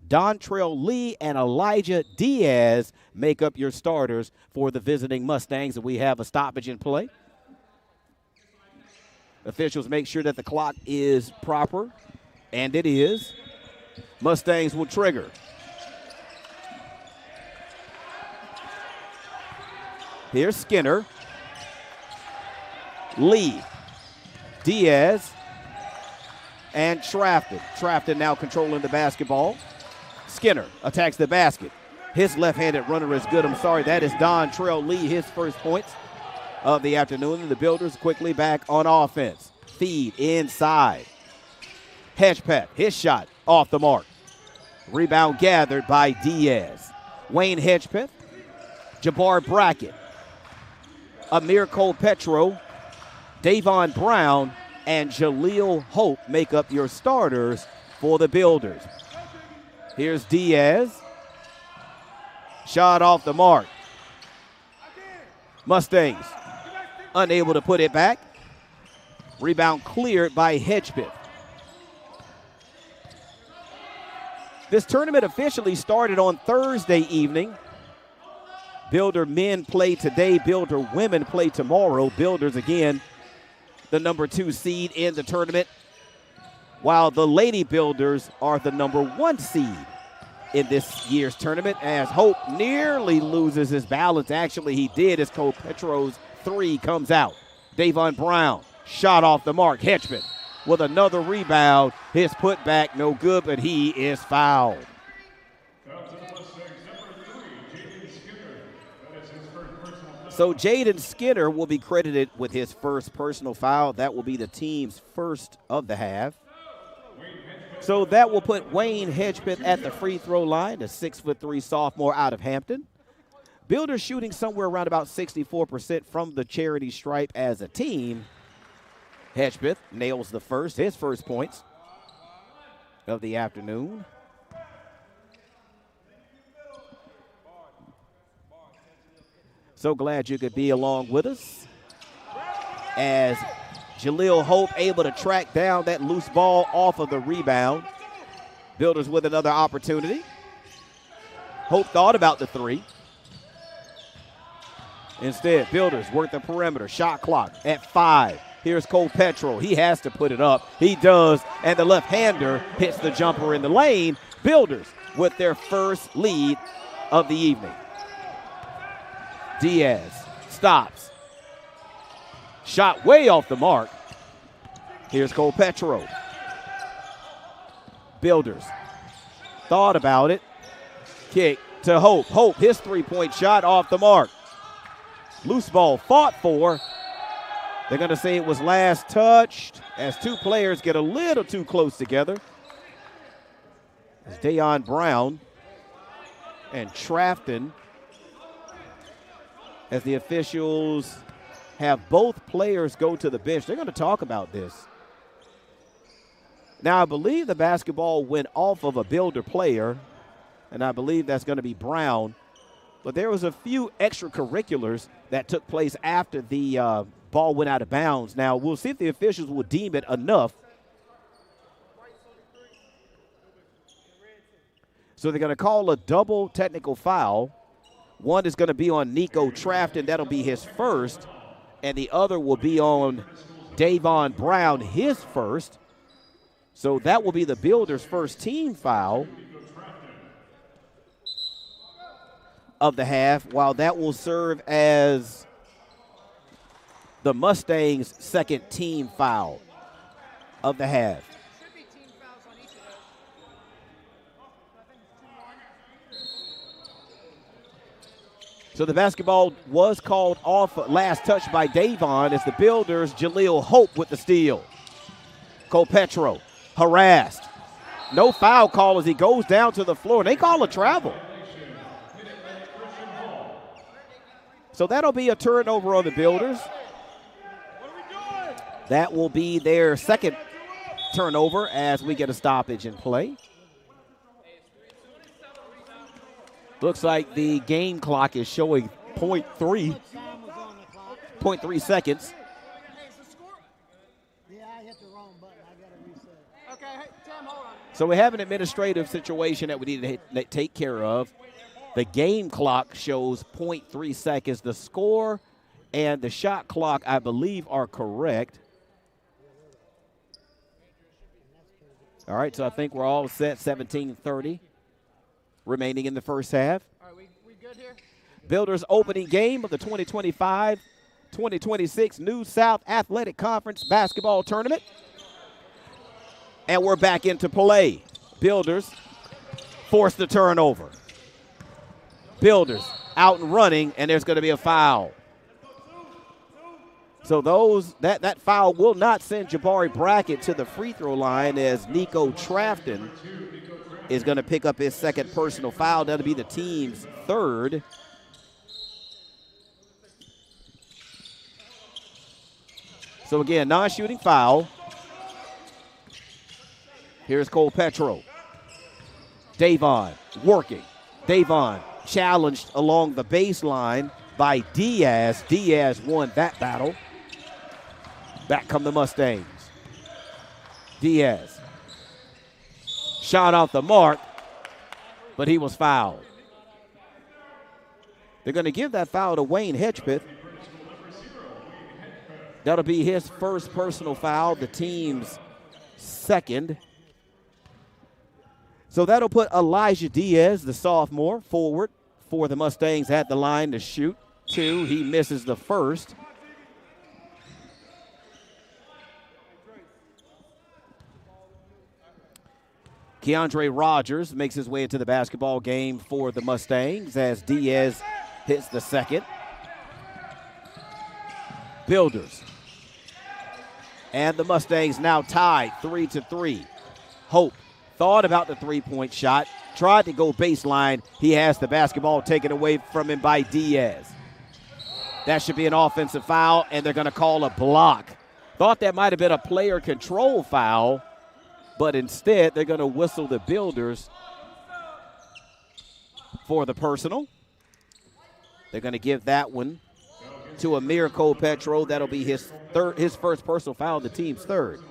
Dontrell Lee and Elijah Diaz make up your starters for the visiting Mustangs, and we have a stoppage in play. Officials make sure that the clock is proper, and it is. Mustangs will trigger. Here's Skinner. Lee. Diaz. And Trafton. Trafton now controlling the basketball. Skinner attacks the basket. His left-handed runner is good. I'm sorry, that is Dontrell Lee, his first points of the afternoon. And the Builders quickly back on offense. Feed inside. Hedgepeth, his shot off the mark. Rebound gathered by Diaz. Wayne Hedgepeth. Jabbar Brackett. Amir Cole-Petro. Davon Brown and Jaleel Hope make up your starters for the Builders. Here's Diaz. Shot off the mark. Mustangs unable to put it back. Rebound cleared by Hedgepeth. This tournament officially started on Thursday evening. Builder men play today. Builder women play tomorrow. Builders again the number 2 seed in the tournament, while the Lady Builders are the number 1 seed in this year's tournament, as Hope nearly loses his balance. Actually, he did as Cole-Petro's 3 comes out. Davon Brown, shot off the mark. Hedgepeth with another rebound. His putback no good, but he is fouled. So Jaden Skinner will be credited with his first personal foul. That will be the team's first of the half. So that will put Wayne Hedgepeth at the free throw line, the 6'3" sophomore out of Hampton. Builders shooting somewhere around about 64% from the charity stripe as a team. Hedgepeth nails his first points of the afternoon. So glad you could be along with us as Jaleel Hope able to track down that loose ball off of the rebound. Builders with another opportunity. Hope thought about the 3. Instead, Builders work the perimeter. Shot clock at 5. Here's Cole-Petro. He has to put it up. He does, and the left-hander hits the jumper in the lane. Builders with their first lead of the evening. Diaz stops. Shot way off the mark. Here's Cole-Petro. Builders thought about it. Kick to Hope. Hope, his 3-point shot off the mark. Loose ball fought for. They're going to say it was last touched as 2 players get a little too close together. It's Dayon Brown and Trafton, as the officials have both players go to the bench. They're going to talk about this. Now, I believe the basketball went off of a Builder player, and I believe that's going to be Brown. But there was a few extracurriculars that took place after the ball went out of bounds. Now, we'll see if the officials will deem it enough. So they're going to call a double technical foul. One is going to be on Nico Trafton. That'll be his first. And the other will be on Davon Brown, his first. So that will be the Builders' first team foul of the half, while that will serve as the Mustangs' second team foul of the half. So the basketball was called off last touch by Davon as the Builders, Jaleel Hope with the steal. Cole-Petro harassed. No foul call as he goes down to the floor. They call a travel. So that'll be a turnover on the Builders. That will be their second turnover as we get a stoppage in play. Looks like the game clock is showing 0.3 seconds. Yeah, I hit the wrong button. I got to reset. Okay, hey, Tim, hold on. So we have an administrative situation that we need to take care of. The game clock shows 0.3 seconds. The score and the shot clock, I believe, are correct. All right, so I think we're all set, 17:30 remaining in the first half. All right, we good here? Builders opening game of the 2025-2026 New South Athletic Conference Basketball Tournament. And we're back into play. Builders force the turnover. Builders out and running, and there's going to be a foul. So that foul will not send Jabari Brackett to the free throw line, as Nico Trafton is going to pick up his second personal foul. That'll be the team's third. So again, non-shooting foul. Here's Cole Petro. Davon working. Davon challenged along the baseline by Diaz. Diaz won that battle. Back come the Mustangs. Diaz. Shot off the mark, but he was fouled. They're going to give that foul to Wayne Hedgepeth. That'll be his first personal foul, the team's second. So that'll put Elijah Diaz, the sophomore, forward for the Mustangs at the line to shoot. 2, he misses the first. Keandre Rogers makes his way into the basketball game for the Mustangs as Diaz hits the second. Builders. And the Mustangs now tied 3-3. Hope thought about the three-point shot, tried to go baseline. He has the basketball taken away from him by Diaz. That should be an offensive foul, and they're going to call a block. Thought that might have been a player control foul, but instead they're going to whistle the Builders for the personal. They're going to give that one to Amir Cole Petro. That'll be his first personal foul, the team's third.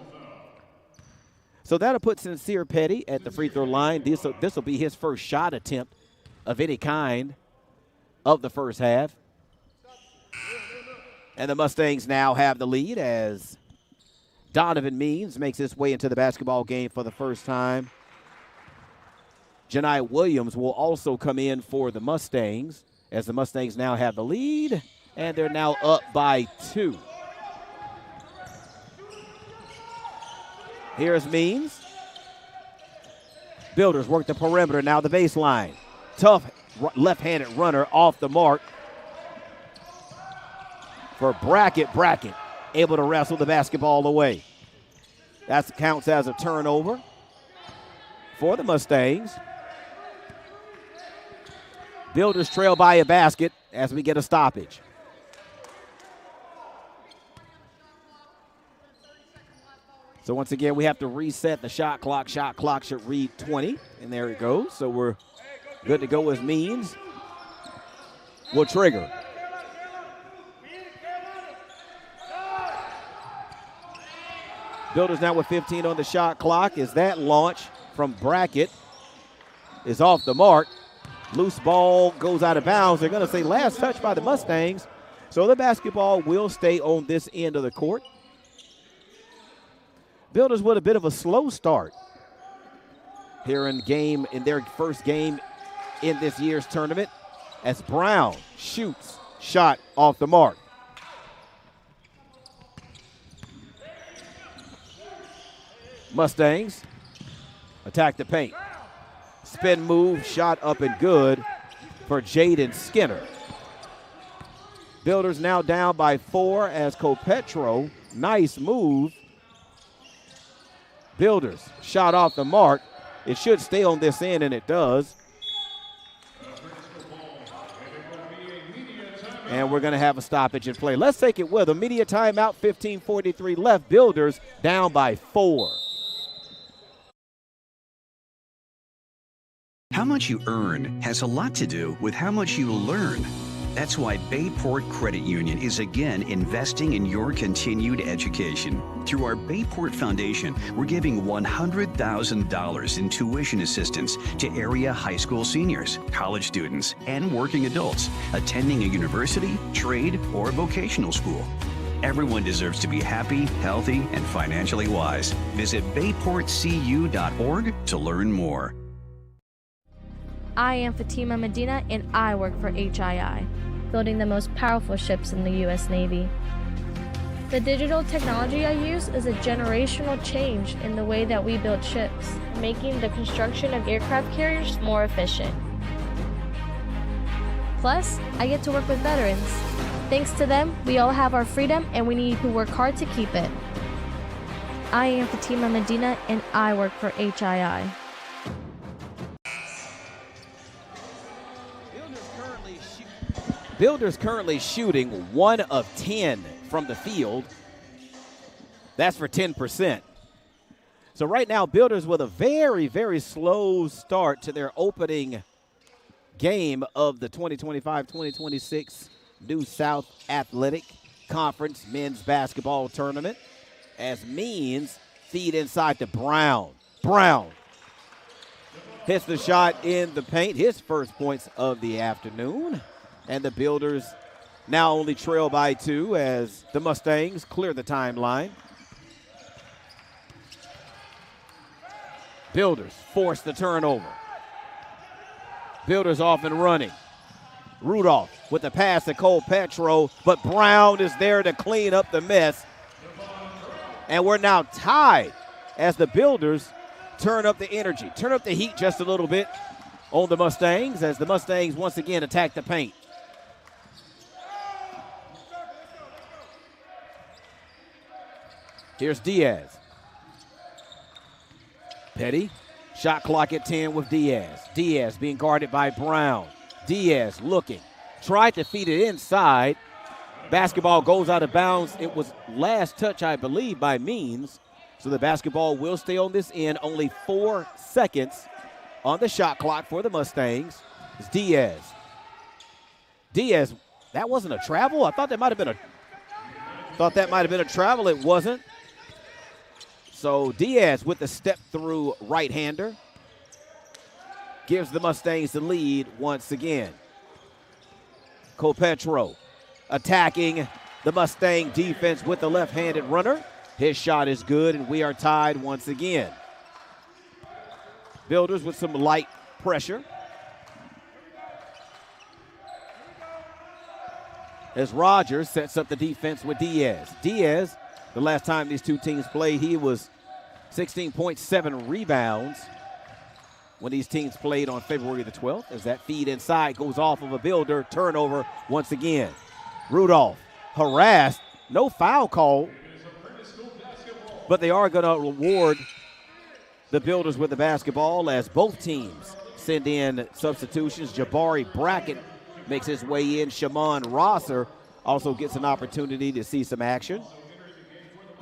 So that'll put Sincere Petty at the free throw line. This will be his first shot attempt of any kind of the first half. And the Mustangs now have the lead as Donovan Means makes his way into the basketball game for the first time. Janai Williams will also come in for the Mustangs as the Mustangs now have the lead, and they're now up by 2. Here's Means. Builders work the perimeter, now the baseline. Tough left-handed runner off the mark for Brackett. Brackett able to wrestle the basketball away. That counts as a turnover for the Mustangs. Builders trail by a basket as we get a stoppage. So once again, we have to reset the shot clock. Shot clock should read 20, and there it goes. So we're good to go as Means will trigger. Builders now with 15 on the shot clock as that launch from Brackett is off the mark. Loose ball goes out of bounds. They're going to say last touch by the Mustangs. So the basketball will stay on this end of the court. Builders with a bit of a slow start here in their first game in this year's tournament as Brown shoots, shot off the mark. Mustangs attack the paint. Spin move, shot up and good for Jaden Skinner. Builders now down by 4 as Copetro, nice move. Builders shot off the mark. It should stay on this end, and it does. And we're going to have a stoppage in play. Let's take it with a media timeout, 15:43 left. Builders down by 4. How much you earn has a lot to do with how much you learn. That's why Bayport Credit Union is again investing in your continued education. Through our Bayport Foundation, we're giving $100,000 in tuition assistance to area high school seniors, college students, and working adults attending a university, trade, or vocational school. Everyone deserves to be happy, healthy, and financially wise. Visit bayportcu.org to learn more. I am Fatima Medina, and I work for HII, building the most powerful ships in the U.S. Navy. The digital technology I use is a generational change in the way that we build ships, making the construction of aircraft carriers more efficient. Plus, I get to work with veterans. Thanks to them, we all have our freedom, and we need to work hard to keep it. I am Fatima Medina, and I work for HII. Builders currently shooting 1 of 10 from the field. That's for 10%. So right now, Builders with a very, very slow start to their opening game of the 2025-2026 New South Athletic Conference men's basketball tournament, as Means feed inside to Brown. Brown hits the shot in the paint, his first points of the afternoon. And the Builders now only trail by 2 as the Mustangs clear the timeline. Builders force the turnover. Builders off and running. Rudolph with the pass to Cole Petro, but Brown is there to clean up the mess. And we're now tied as the Builders turn up the energy, turn up the heat just a little bit on the Mustangs as the Mustangs once again attack the paint. Here's Diaz. Petty, shot clock at 10 with Diaz. Diaz being guarded by Brown. Diaz looking, tried to feed it inside. Basketball goes out of bounds. It was last touch, I believe, by Means. So the basketball will stay on this end. Only 4 seconds on the shot clock for the Mustangs. It's Diaz. Diaz, that wasn't a travel? I thought that might have been a travel. It wasn't. So Diaz with the step-through right-hander gives the Mustangs the lead once again. Copetro attacking the Mustang defense with the left-handed runner. His shot is good, and we are tied once again. Builders with some light pressure. As Rogers sets up the defense with Diaz. Diaz, the last time these two teams played, he was 16.7 rebounds when these teams played on February the 12th. As that feed inside goes off of a Builder. Turnover once again. Rudolph harassed. No foul call. But they are going to reward the Builders with the basketball as both teams send in substitutions. Jabari Brackett makes his way in. Shamon Rosser also gets an opportunity to see some action.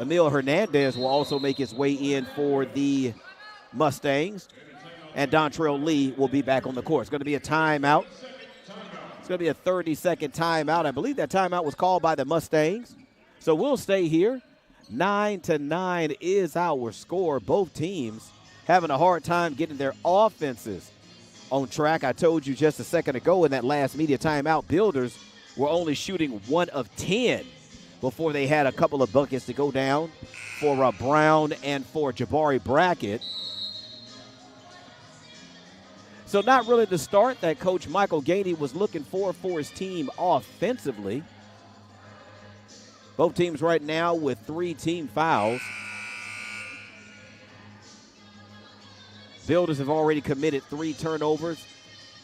Emil Hernandez will also make his way in for the Mustangs. And Dontrell Lee will be back on the court. It's going to be a timeout. It's going to be a 30-second timeout. I believe that timeout was called by the Mustangs. So we'll stay here. 9-9 is our score. Both teams having a hard time getting their offenses on track. I told you just a second ago in that last media timeout, Builders were only shooting 1 of 10 before they had a couple of buckets to go down for Brown and for Jabari Brackett. So not really the start that Coach Michael Gainey was looking for his team offensively. Both teams right now with 3 team fouls. Builders have already committed 3 turnovers.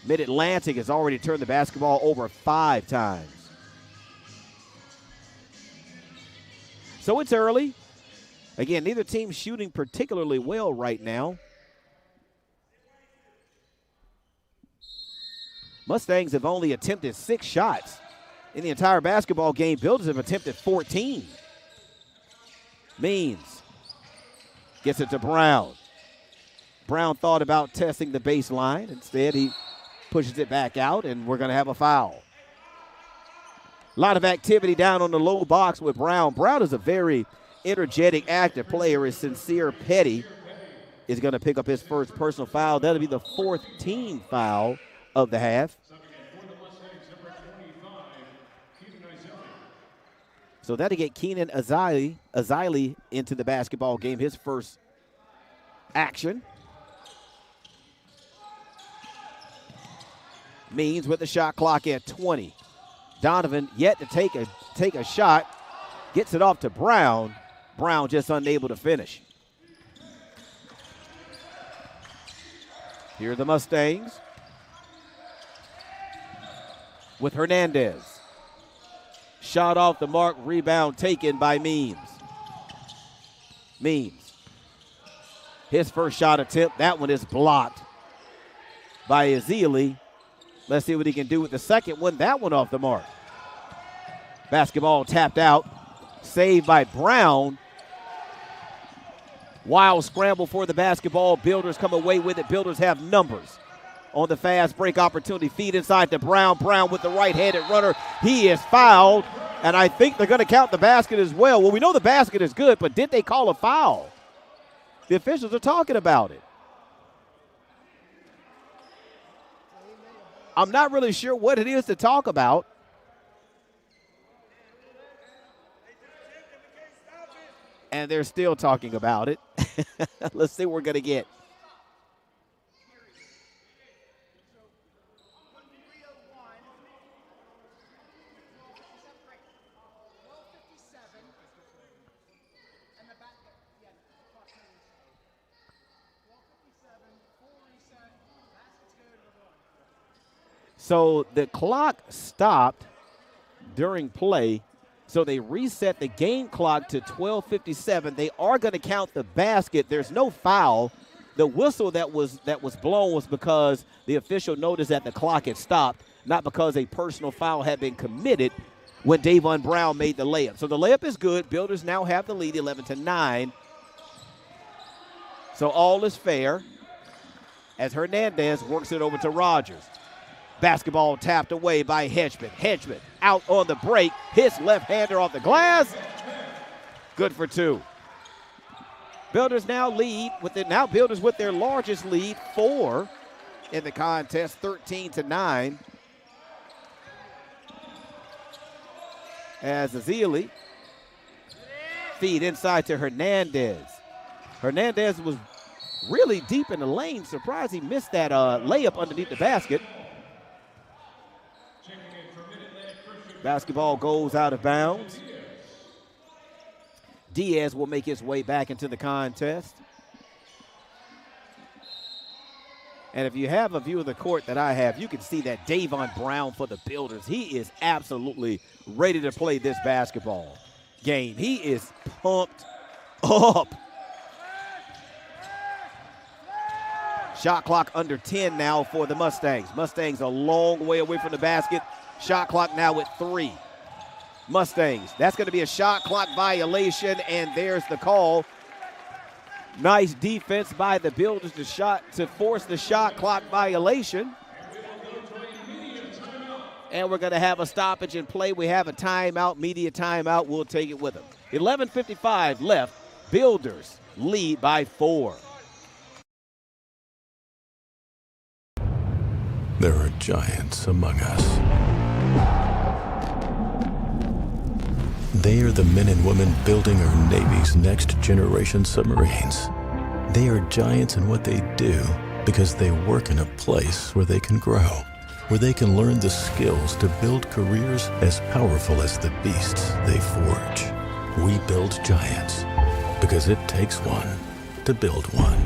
Mid-Atlantic has already turned the basketball over 5 times. So it's early. Again, neither team shooting particularly well right now. Mustangs have only attempted 6 shots in the entire basketball game. Builders have attempted 14. Means gets it to Brown. Brown thought about testing the baseline. Instead, he pushes it back out, and we're going to have a foul. A lot of activity down on the low box with Brown. Brown is a very energetic, active player. Is Sincere Petty is going to pick up his first personal foul. That'll be the 4th team foul of the half. So that'll get Keenan Azili into the basketball game, his first action. Means with the shot clock at 20. Donovan yet to take a shot. Gets it off to Brown. Brown just unable to finish. Here are the Mustangs with Hernandez. Shot off the mark, rebound taken by Means. Means. His first shot attempt, that one is blocked by Azili. Let's see what he can do with the second one. That one off the mark. Basketball tapped out. Saved by Brown. Wild scramble for the basketball. Builders come away with it. Builders have numbers on the fast break opportunity. Feed inside to Brown. Brown with the right-handed runner. He is fouled, and I think they're going to count the basket as well. Well, we know the basket is good, but did they call a foul? The officials are talking about it. I'm not really sure what it is to talk about. And they're still talking about it. Let's see what we're going to get. So the clock stopped during play. So they reset the game clock to 12:57. They are going to count the basket. There's no foul. The whistle that was blown was because the official noticed that the clock had stopped, not because a personal foul had been committed when Davon Brown made the layup. So the layup is good. Builders now have the lead 11-9. So all is fair as Hernandez works it over to Rogers. Basketball tapped away by Hedgeman. Hedgeman out on the break. His left-hander off the glass. Good for 2. Builders now lead with it. Now Builders with their largest lead, 4 in the contest, 13-9. As Azili feed inside to Hernandez. Hernandez was really deep in the lane. Surprised he missed that layup underneath the basket. Basketball goes out of bounds. Diaz will make his way back into the contest. And if you have a view of the court that I have, you can see that Davon Brown for the Builders, he is absolutely ready to play this basketball game. He is pumped up. Shot clock under 10 now for the Mustangs. Mustangs a long way away from the basket. Shot clock now at 3. Mustangs, that's going to be a shot clock violation, and there's the call. Nice defense by the Builders to force the shot clock violation. And we're going to have a stoppage in play. We have a timeout, media timeout. We'll take it with them. 11:55 left. Builders lead by 4. There are giants among us. They are the men and women building our Navy's next generation submarines. They are giants in what they do because they work in a place where they can grow, where they can learn the skills to build careers as powerful as the beasts they forge. We build giants because it takes one to build one.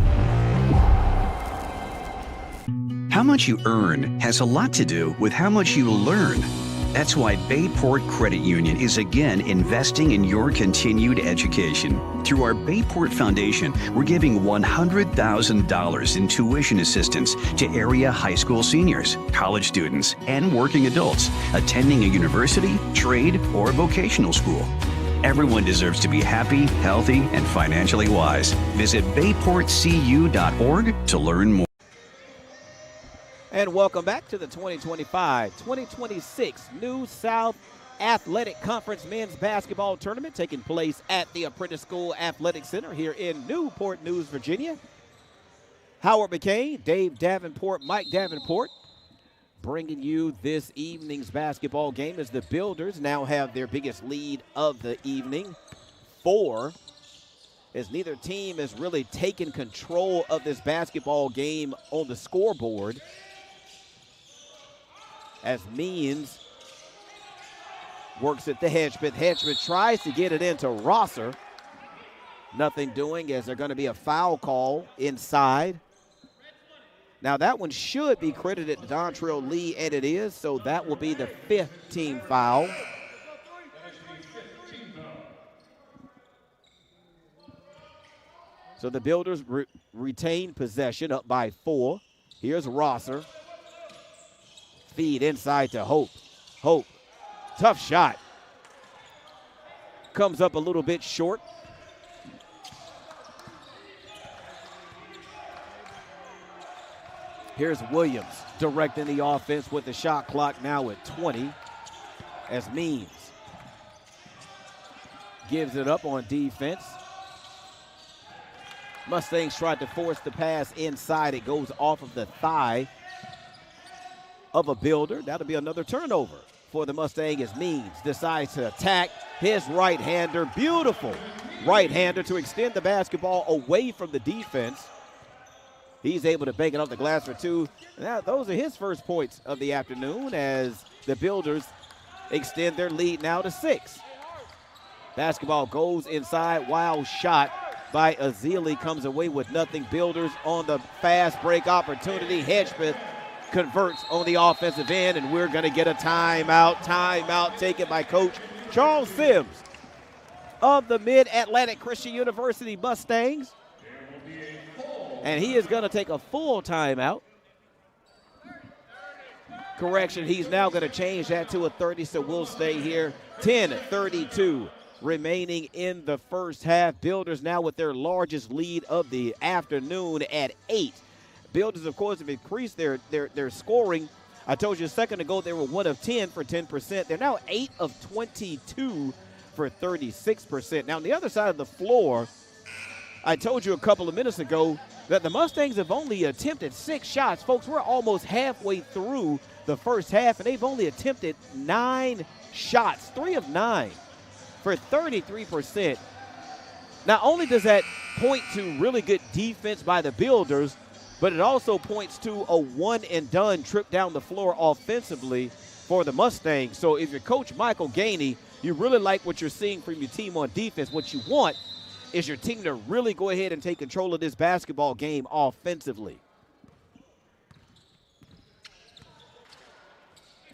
How much you earn has a lot to do with how much you learn. That's why Bayport Credit Union is again investing in your continued education. Through our Bayport Foundation, we're giving $100,000 in tuition assistance to area high school seniors, college students, and working adults attending a university, trade, or vocational school. Everyone deserves to be happy, healthy, and financially wise. Visit bayportcu.org to learn more. And welcome back to the 2025-2026 New South Athletic Conference men's basketball tournament taking place at the Apprentice School Athletic Center here in Newport News, Virginia. Howard McCain, Dave Davenport, Mike Davenport bringing you this evening's basketball game as the Builders now have their biggest lead of the evening, 4, as neither team has really taken control of this basketball game on the scoreboard. As Means works at the Hedgemith. Hedgemith tries to get it into Rosser. Nothing doing as there's going to be a foul call inside. Now that one should be credited to Dontrell Lee, and it is, so that will be the 5th team foul. So the Builders retain possession up by 4. Here's Rosser. Feed inside to Hope. Hope, tough shot. Comes up a little bit short. Here's Williams directing the offense with the shot clock now at 20 as Means gives it up on defense. Mustangs tried to force the pass inside. It goes off of the thigh of a Builder. That'll be another turnover for the Mustang as Means decides to attack his right-hander. Beautiful right-hander to extend the basketball away from the defense. He's able to bank it off the glass for 2. Now, those are his first points of the afternoon as the Builders extend their lead now to 6. Basketball goes inside. Wild shot by Azili comes away with nothing. Builders on the fast break opportunity. Hedgemith converts on the offensive end, and we're going to get a timeout. Timeout taken by Coach Charles Sims of the Mid-Atlantic Christian University Mustangs. And he is going to take a full timeout. Correction, he's now going to change that to a 30, so we'll stay here. 10:32 remaining in the first half. Builders now with their largest lead of the afternoon at 8. Builders, of course, have increased their scoring. I told you a second ago they were 1 of 10 for 10%. They're now 8 of 22 for 36%. Now, on the other side of the floor, I told you a couple of minutes ago that the Mustangs have only attempted 6 shots. Folks, we're almost halfway through the first half, and they've only attempted 9 shots, 3 of 9 for 33%. Not only does that point to really good defense by the Builders, but it also points to a one-and-done trip down the floor offensively for the Mustangs. So if you're Coach Michael Gainey, you really like what you're seeing from your team on defense. What you want is your team to really go ahead and take control of this basketball game offensively.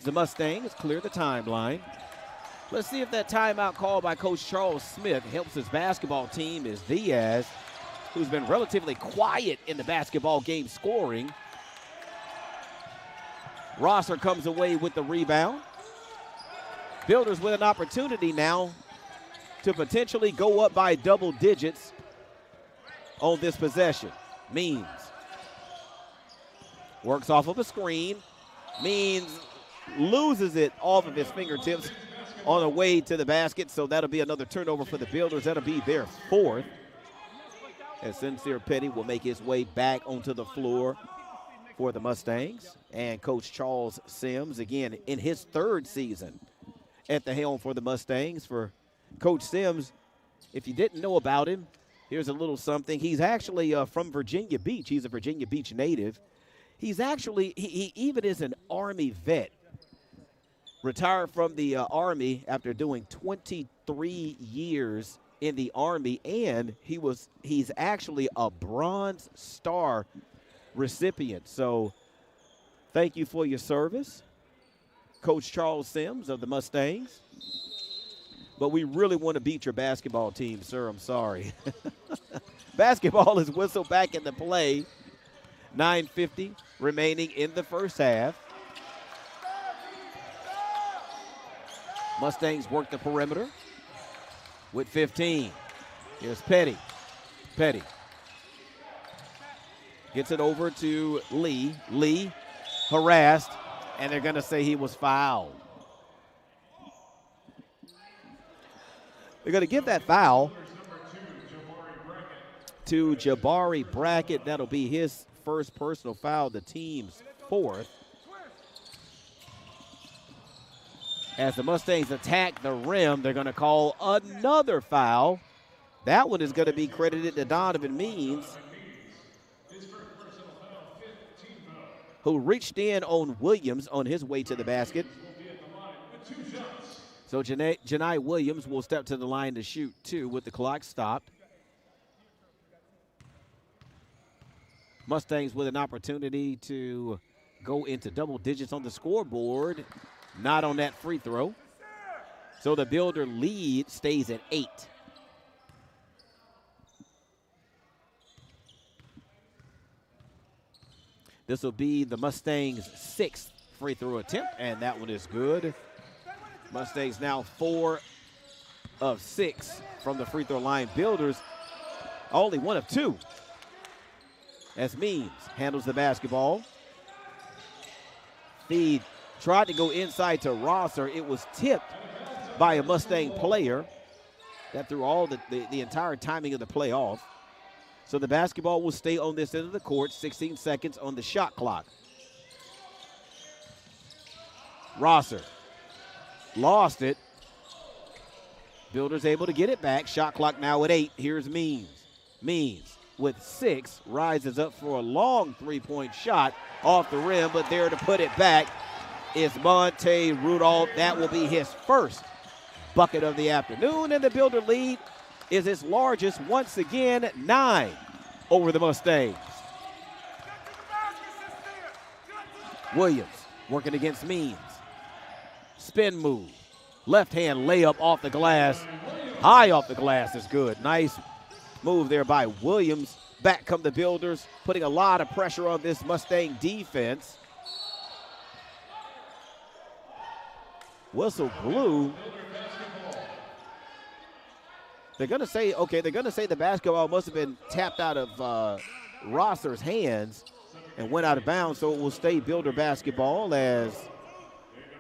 The Mustangs clear the timeline. Let's see if that timeout call by Coach Charles Smith helps his basketball team as Diaz, who's been relatively quiet in the basketball game scoring. Rosser comes away with the rebound. Builders with an opportunity now to potentially go up by double digits on this possession. Means works off of a screen. Means loses it off of his fingertips on the way to the basket, so that'll be another turnover for the Builders. That'll be their 4th. As Sincere Petty will make his way back onto the floor for the Mustangs. And Coach Charles Sims, again, in his 3rd season at the helm for the Mustangs. For Coach Sims, if you didn't know about him, here's a little something. He's actually from Virginia Beach. He's a Virginia Beach native. He's actually, he even is an Army vet. Retired from the Army after doing 23 years in the Army, and he's actually a Bronze Star recipient. So thank you for your service, Coach Charles Sims of the Mustangs. But we really want to beat your basketball team, sir. I'm sorry. Basketball is whistled back into play. 9:50 remaining in the first half. Mustangs work the perimeter with 15. Here's Petty. Petty gets it over to Lee. Lee harassed, and they're going to say he was fouled. They're going to give that foul to Jabari Brackett. That'll be his first personal foul, the team's fourth. As the Mustangs attack the rim, they're going to call another foul. That one is going to be credited to Donovan Means, who reached in on Williams on his way to the basket. So Janai Williams will step to the line to shoot 2 with the clock stopped. Mustangs with an opportunity to go into double digits on the scoreboard. Not on that free throw. So the Builder lead stays at 8. This will be the Mustangs' 6th free throw attempt, and that one is good. Mustangs now 4 of 6 from the free throw line. Builders only 1 of 2. As Means handles the basketball. Feed tried to go inside to Rosser. It was tipped by a Mustang player that threw all the entire timing of the play off. So the basketball will stay on this end of the court, 16 seconds on the shot clock. Rosser lost it. Builders able to get it back. Shot clock now at 8. Here's Means. Means with 6 rises up for a long three-point shot off the rim, but there to put it back is Monte Rudolph. That will be his first bucket of the afternoon, and the Builder lead is its largest once again, 9 over the Mustangs. Williams working against Means. Spin move. Left hand layup off the glass. High off the glass is good. Nice move there by Williams. Back come the Builders, putting a lot of pressure on this Mustang defense. Whistle blew. They're going to say, okay, they're going to say the basketball must have been tapped out of Rosser's hands and went out of bounds, so it will stay Builder basketball as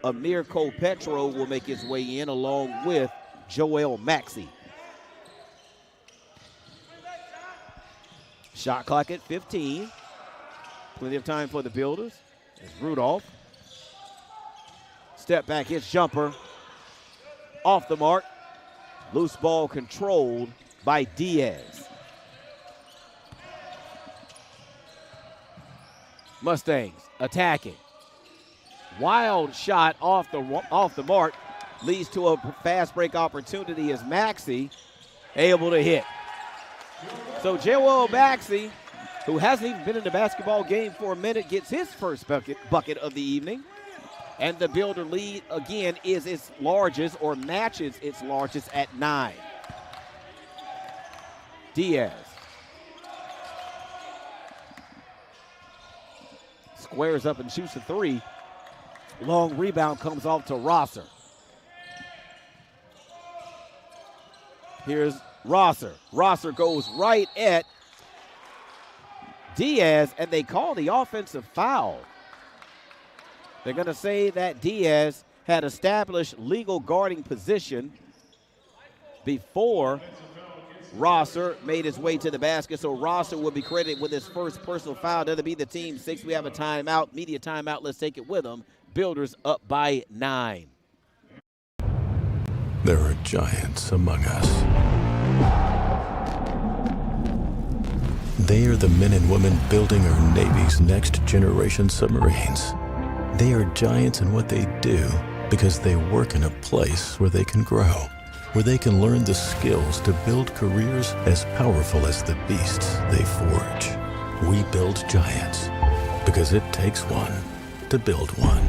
Amir Copetro will make his way in along with Joel Maxey. Shot clock at 15. Plenty of time for the Builders. It's Rudolph. Step back, hits jumper. Off the mark. Loose ball controlled by Diaz. Mustangs attacking. Wild shot off the mark. Leads to a fast break opportunity as Maxey able to hit. So Joel Maxey, who hasn't even been in the basketball game for a minute, gets his first bucket of the evening. And the Builder lead, again, is its largest or matches its largest at 9. Diaz. Squares up and shoots a 3. Long rebound comes off to Rosser. Here's Rosser. Rosser goes right at Diaz, and they call the offensive foul. They're going to say that Diaz had established legal guarding position before Rosser made his way to the basket. So Rosser will be credited with his first personal foul. That'll be the team 6. We have a timeout, media timeout. Let's take it with them. Builders up by 9. There are giants among us. They are the men and women building our Navy's next generation submarines. They are giants in what they do because they work in a place where they can grow, where they can learn the skills to build careers as powerful as the beasts they forge. We build giants because it takes one to build one.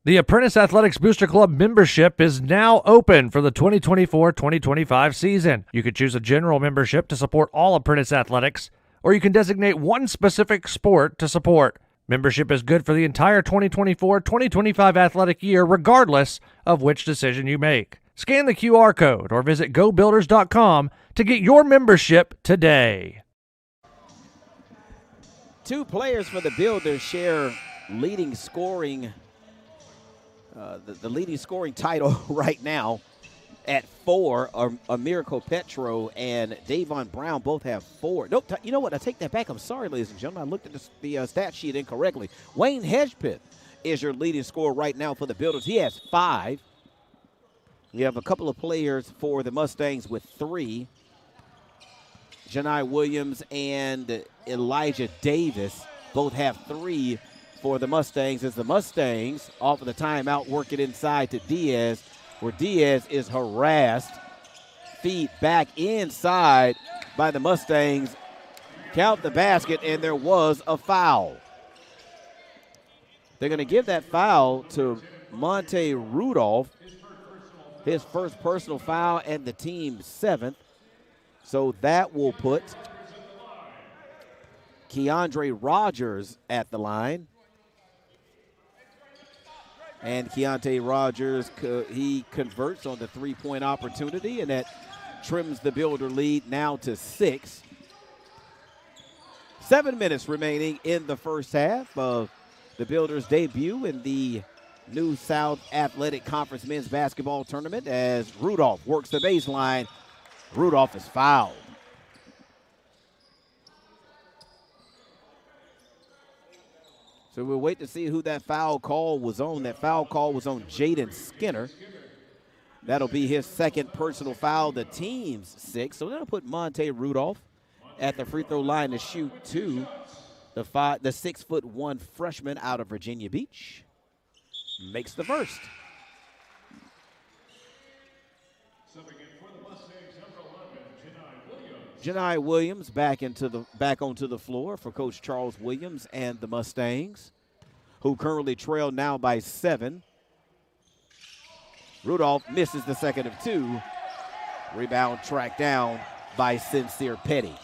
The Apprentice Athletics Booster Club membership is now open for the 2024-2025 season. You can choose a general membership to support all Apprentice athletics, or you can designate one specific sport to support. Membership is good for the entire 2024-2025 athletic year, regardless of which decision you make. Scan the QR code or visit gobuilders.com to get your membership today. 2 players for the Builders share leading scoring the leading scoring title right now at 4 are Miracle Petro and Davon Brown both have 4. Nope, you know what? I take that back. I'm sorry, ladies and gentlemen. I looked at the stat sheet incorrectly. Wayne Hedgepeth is your leading scorer right now for the Builders. He has 5. You have a couple of players for the Mustangs with 3. Janai Williams and Elijah Davis both have 3 for the Mustangs, as the Mustangs off of the timeout work it inside to Diaz, where Diaz is harassed. Feed back inside by the Mustangs. Count the basket, and there was a foul. They're going to give that foul to Monte Rudolph, his first personal foul and the team's 7th. So that will put Keandre Rogers at the line. And Keontae Rogers, he converts on the 3-point opportunity, and that trims the Builder lead now to 6. 7 minutes remaining in the first half of the Builders' debut in the New South Athletic Conference Men's Basketball Tournament, as Rudolph works the baseline. Rudolph is fouled. So we'll wait to see who that foul call was on. That foul call was on Jaden Skinner. That'll be his 2nd personal foul, the team's 6th. So that'll put Monte Rudolph at the free throw line to shoot 2. The 6'1" freshman out of Virginia Beach makes the first. Janai Williams back onto the floor for Coach Charles Williams and the Mustangs, who currently trail now by 7. Rudolph misses the 2nd of 2. Rebound tracked down by Sincere Petty.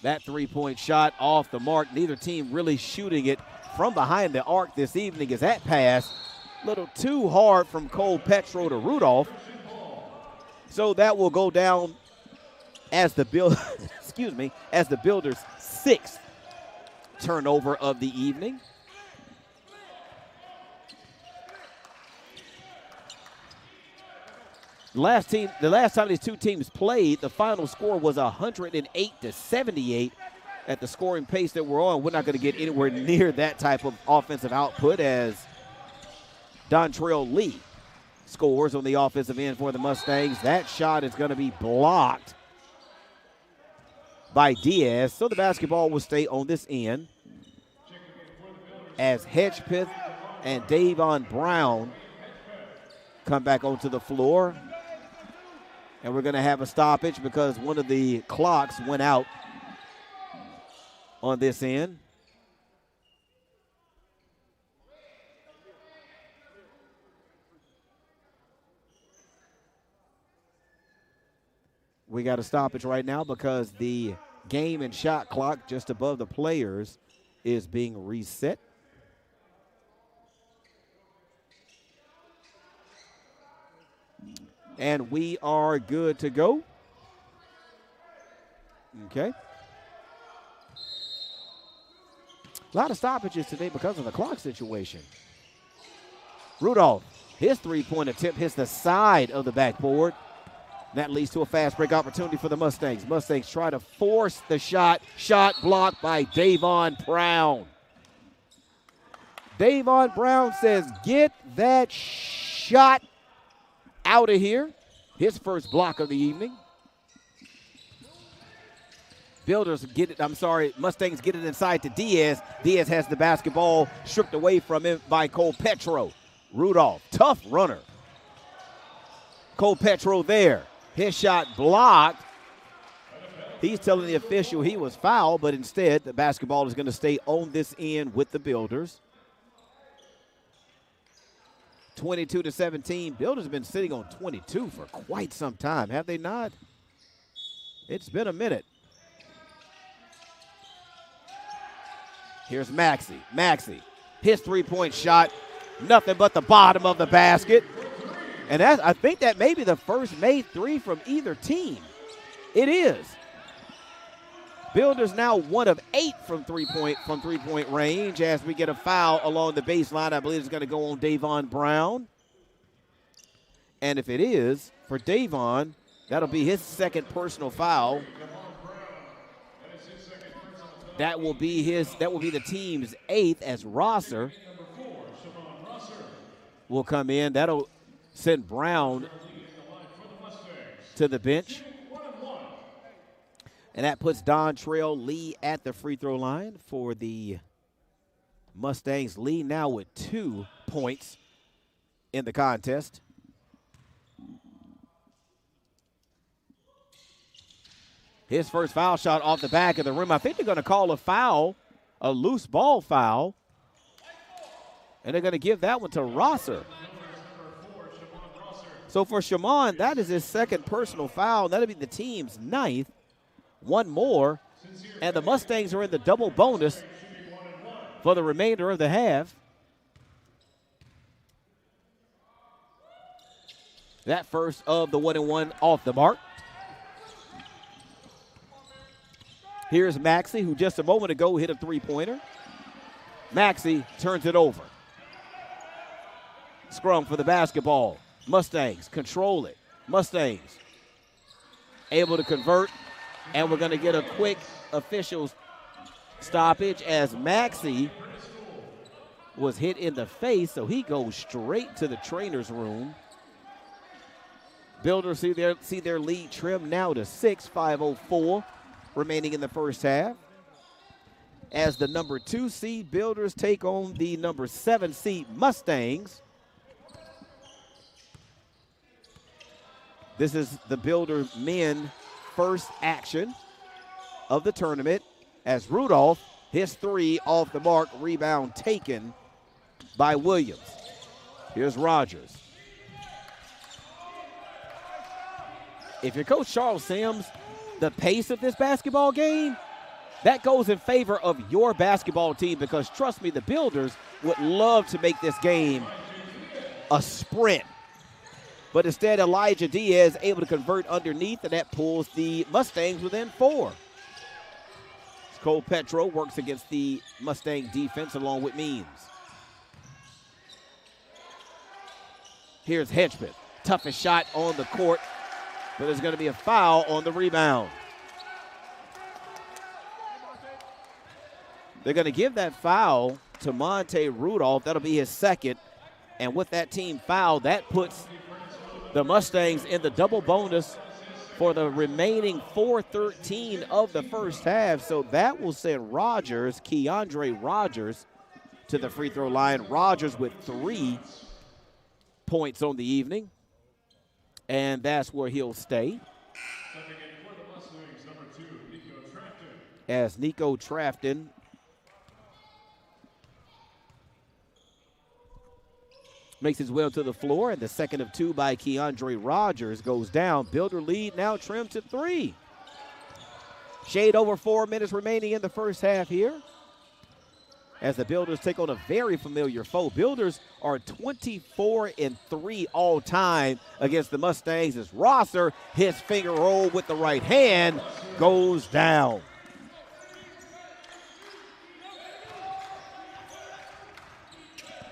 That 3-point shot off the mark. Neither team really shooting it from behind the arc this evening, as that pass a little too hard from Cole Petro to Rudolph. So that will go down as the Builders' 6th turnover of the evening. The last time these two teams played, the final score was 108-78. At the scoring pace that we're on, we're not going to get anywhere near that type of offensive output, as Dontrell Lee scores on the offensive end for the Mustangs. That shot is going to be blocked by Diaz. So the basketball will stay on this end, as Hedgepeth and Davon Brown come back onto the floor. And we're going to have a stoppage because one of the clocks went out on this end. We got a stoppage right now because the game and shot clock just above the players is being reset. And we are good to go. Okay. A lot of stoppages today because of the clock situation. Rudolph, his 3-point attempt hits the side of the backboard. That leads to a fast break opportunity for the Mustangs. Mustangs try to force the shot. Shot blocked by Davon Brown. Davon Brown says, "Get that shot out of here." His first block of the evening. Mustangs get it inside to Diaz. Diaz has the basketball stripped away from him by Cole Petro. Rudolph, tough runner. Cole Petro there. His shot blocked. He's telling the official he was fouled, but instead the basketball is going to stay on this end with the Builders. 22-17. Builders have been sitting on 22 for quite some time, have they not? It's been a minute. Here's Maxey. Maxey, his 3-point shot, nothing but the bottom of the basket. And I think that may be the first made 3 from either team. It is. Builders now 1 of 8 from three-point range as we get a foul along the baseline. I believe it's going to go on Davon Brown. And if it is, for Davon, that'll be his second personal foul. That will be the team's 8th as Rosser will come in. That'll send Brown to the bench. And that puts Dontrell Lee at the free throw line for the Mustangs. Lee now with 2 points in the contest. His first foul shot off the back of the rim. I think they're going to call a foul, a loose ball foul. And they're going to give that one to Rosser. So for Shimon, that is his second personal foul. That'll be the team's 9th. 1 more, and the Mustangs are in the double bonus for the remainder of the half. That first of the 1-and-1 off the mark. Here's Maxey, who just a moment ago hit a three-pointer. Maxey turns it over. Scrum for the basketball. Mustangs control it. Mustangs able to convert. And we're going to get a quick official stoppage as Maxey was hit in the face, so he goes straight to the trainer's room. Builders see their lead trim now to 6, 5:04 remaining in the first half. As the number 2 seed Builders take on the number 7 seed Mustangs. This is the Builder men first action of the tournament as Rudolph, his 3 off the mark, rebound taken by Williams. Here's Rogers. If you're Coach Charles Sims, the pace of this basketball game, that goes in favor of your basketball team because, trust me, the Builders would love to make this game a sprint. But instead, Elijah Diaz able to convert underneath, and that pulls the Mustangs within 4. Cole Petro works against the Mustang defense along with Means. Here's Hedgman. Toughest shot on the court, but there's going to be a foul on the rebound. They're going to give that foul to Monte Rudolph. That'll be his second. And with that team foul, that puts the Mustangs in the double bonus for the remaining 4:13 of the first half. So that will send Rogers, Keandre Rogers, to the free throw line. Rogers with 3 points on the evening. And that's where he'll stay. As Nico Trafton makes his way to the floor, and the second of 2 by Keandre Rogers goes down. Builder lead now trimmed to 3. Shade over 4 minutes remaining in the first half here as the Builders take on a very familiar foe. Builders are 24-3 all time against the Mustangs as Rosser, his finger roll with the right hand, goes down.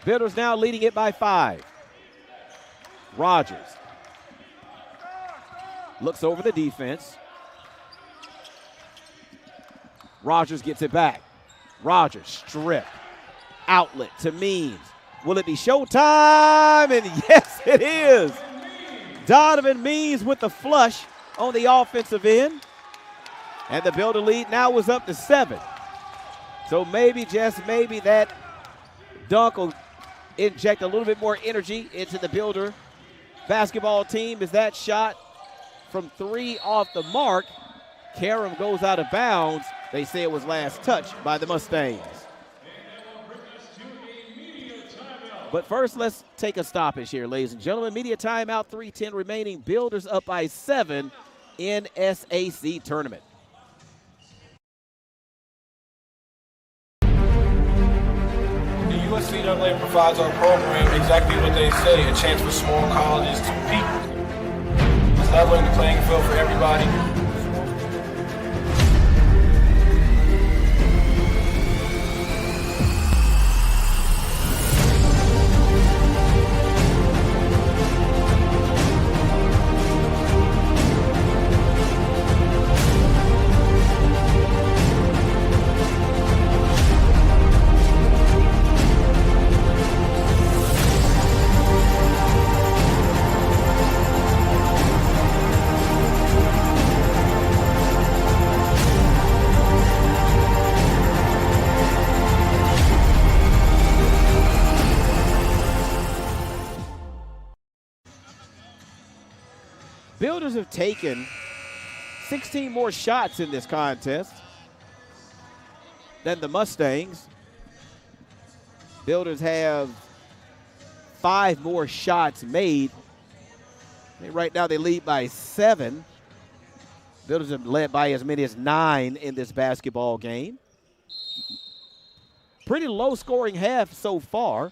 Builders now leading it by 5. Rogers looks over the defense. Rogers gets it back. Rogers stripped. Outlet to Means. Will it be showtime? And yes, it is. Donovan Means with the flush on the offensive end. And the Builder lead now was up to 7. So maybe, just maybe, that dunk will inject a little bit more energy into the Builder basketball team as that shot from 3 off the mark. Karam goes out of bounds. They say it was last touched by the Mustangs. But first, let's take a stoppage here, ladies and gentlemen. Media timeout, 3:10 remaining. Builders up by 7 in NSAC tournament. USCAA provides our program exactly what they say, a chance for small colleges to compete. It's leveling the playing field for everybody. Builders have taken 16 more shots in this contest than the Mustangs. Builders have 5 more shots made. Right now they lead by 7. Builders have led by as many as 9 in this basketball game. Pretty low scoring half so far,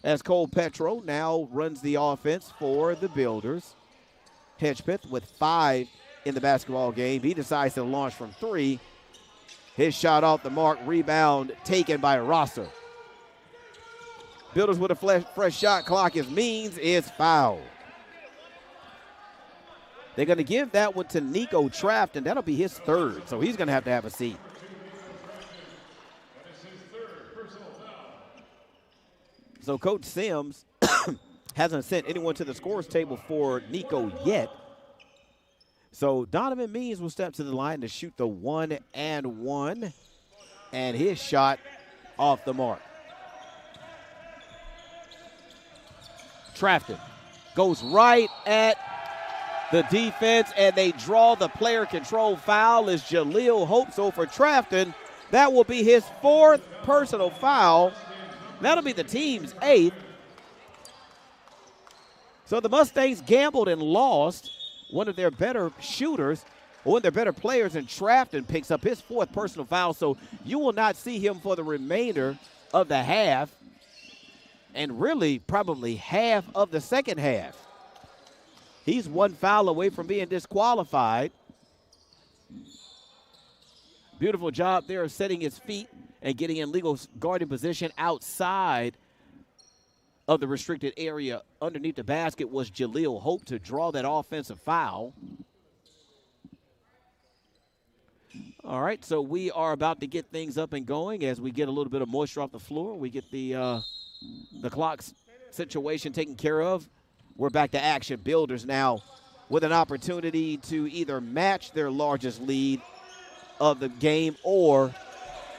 as Cole Petro now runs the offense for the Builders. Hedgepeth with 5 in the basketball game. He decides to launch from 3. His shot off the mark, rebound taken by Rosser. Builders with a fresh shot clock. As Means is fouled. They're going to give that one to Nico Traft, and that'll be his 3rd, so he's going to have a seat. So Coach Sims hasn't sent anyone to the scores table for Nico yet. So Donovan Means will step to the line to shoot the 1 and 1, and his shot off the mark. Trafton goes right at the defense, and they draw the player control foul as Jaleel Hope. So for Trafton, that will be his 4th personal foul. That'll be the team's 8th. So the Mustangs gambled and lost one of their better shooters, or one of their better players, and Trafton picks up his 4th personal foul. So you will not see him for the remainder of the half, and really probably half of the second half. He's 1 foul away from being disqualified. Beautiful job there of setting his feet and getting in legal guarding position outside of the restricted area underneath the basket was Jaleel Hope to draw that offensive foul. All right, so we are about to get things up and going as we get a little bit of moisture off the floor. We get the clock situation taken care of. We're back to action. Builders now with an opportunity to either match their largest lead of the game or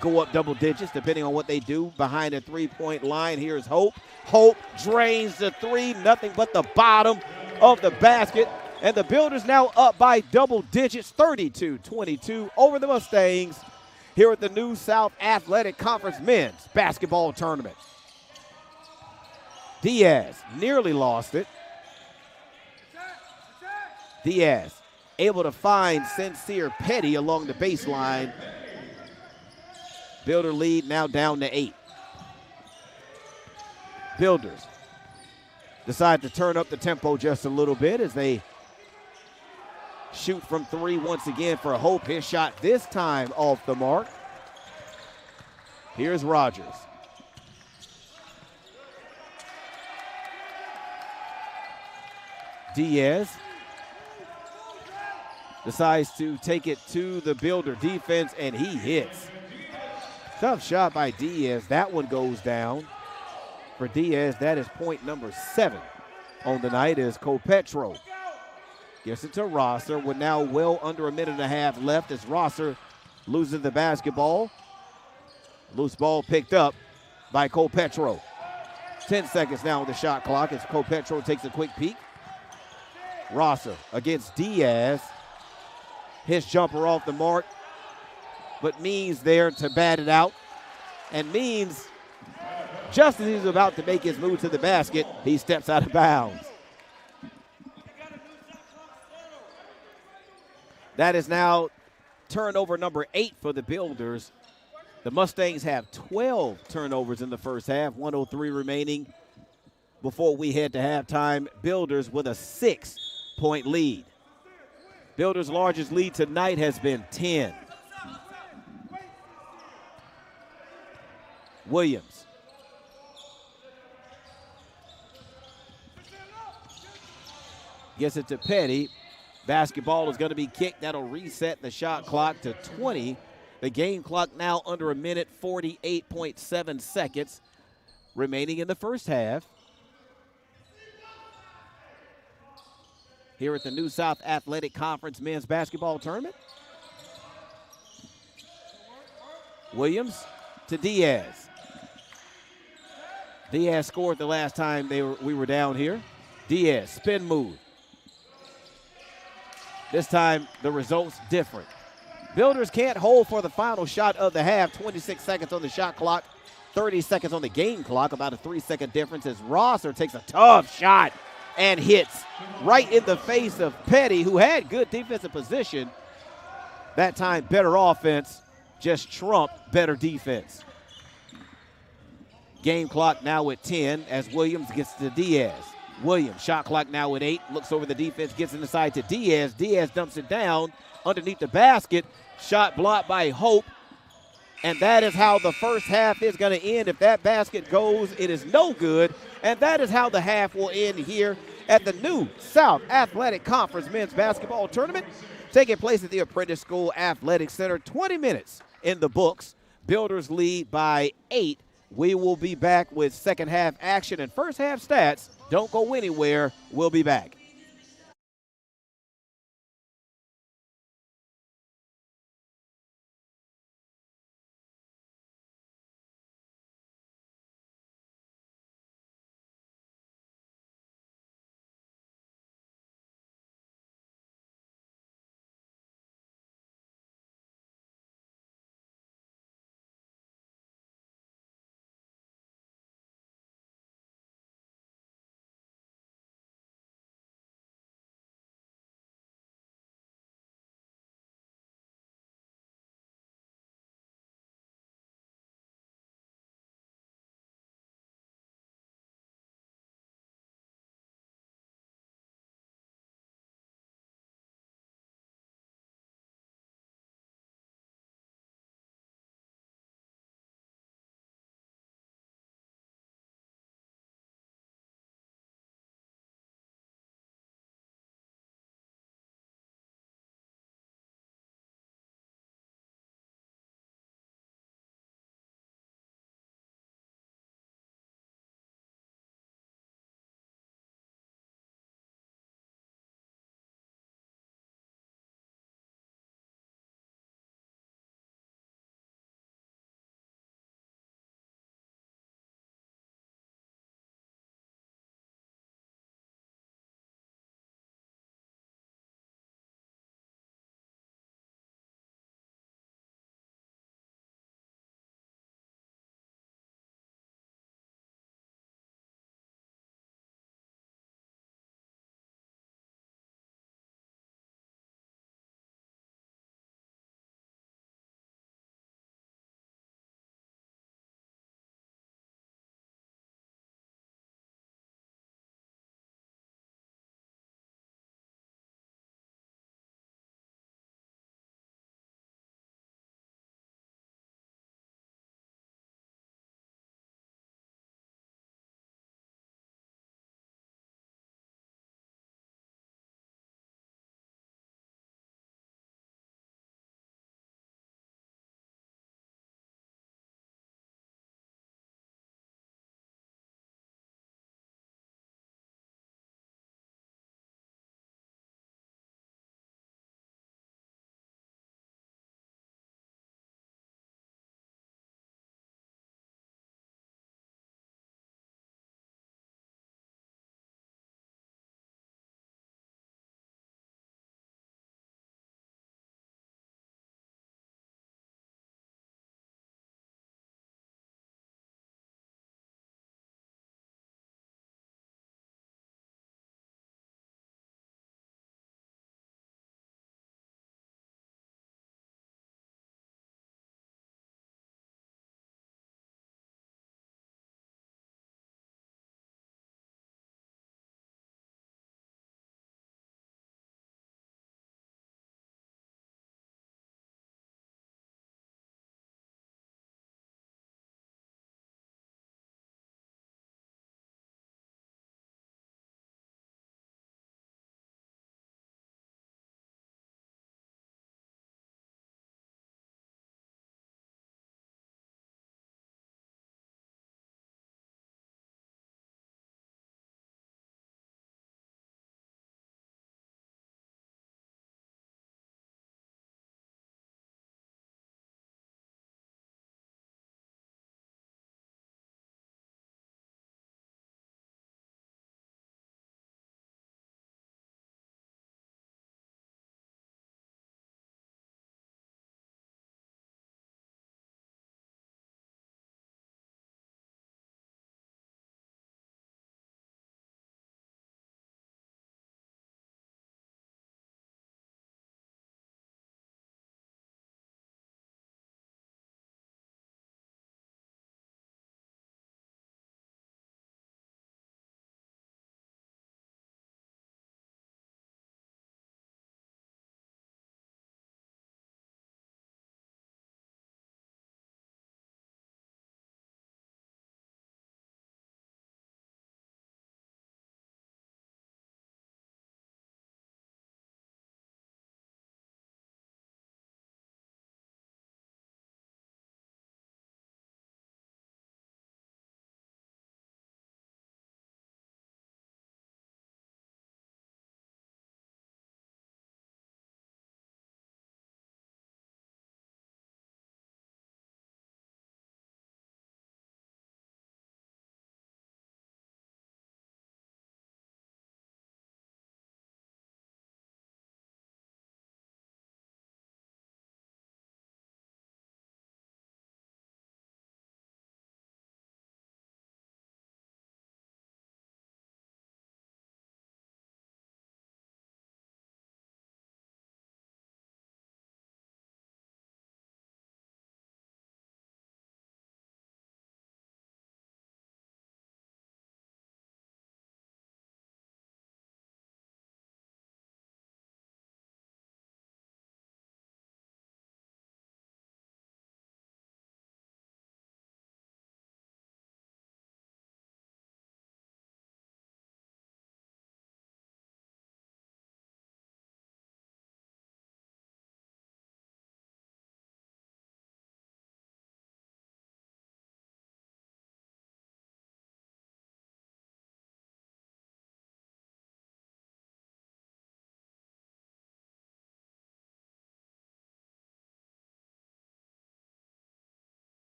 go up double digits, depending on what they do behind the three-point line. Here's Hope. Hope drains the 3, nothing but the bottom of the basket. And the Builders now up by double digits, 32-22 over the Mustangs here at the New South Athletic Conference Men's Basketball Tournament. Diaz nearly lost it. Diaz able to find Sincere Petty along the baseline. Builder lead now down to 8. Builders decide to turn up the tempo just a little bit as they shoot from 3 once again for Hope. His shot this time off the mark. Here's Rogers. Diaz decides to take it to the Builder defense, and he hits. Tough shot by Diaz. That one goes down. For Diaz, that is point number 7 on the night as Copetro gets it to Rosser with now well under a minute and a half left as Rosser loses the basketball. Loose ball picked up by Copetro. 10 seconds now on the shot clock as Copetro takes a quick peek. Rosser against Diaz. His jumper off the mark, but Means there to bat it out. And Means, just as he's about to make his move to the basket, he steps out of bounds. That is now turnover number 8 for the Builders. The Mustangs have 12 turnovers in the first half, 1:03 remaining before we head to halftime. Builders with a 6-point lead. Builders' largest lead tonight has been 10. Williams. Gets it to Petty. Basketball is going to be kicked. That'll reset the shot clock to 20. The game clock now under a minute, 48.7 seconds remaining in the first half. Here at the New South Athletic Conference Men's Basketball Tournament. Williams to Diaz. Diaz scored the last time we were down here. Diaz, spin move. This time, the result's different. Builders can't hold for the final shot of the half. 26 seconds on the shot clock, 30 seconds on the game clock, about a 3-second difference as Rosser takes a tough shot and hits right in the face of Petty, who had good defensive position. That time, better offense, just trumped better defense. Game clock now at 10 as Williams gets to Diaz. Williams, shot clock now at 8, looks over the defense, gets inside to Diaz. Diaz dumps it down underneath the basket. Shot blocked by Hope. And that is how the first half is going to end. If that basket goes, it is no good. And that is how the half will end here at the new South Athletic Conference Men's Basketball Tournament taking place at the Apprentice School Athletic Center. 20 minutes in the books. Builders lead by 8. We will be back with second half action and first half stats. Don't go anywhere. We'll be back.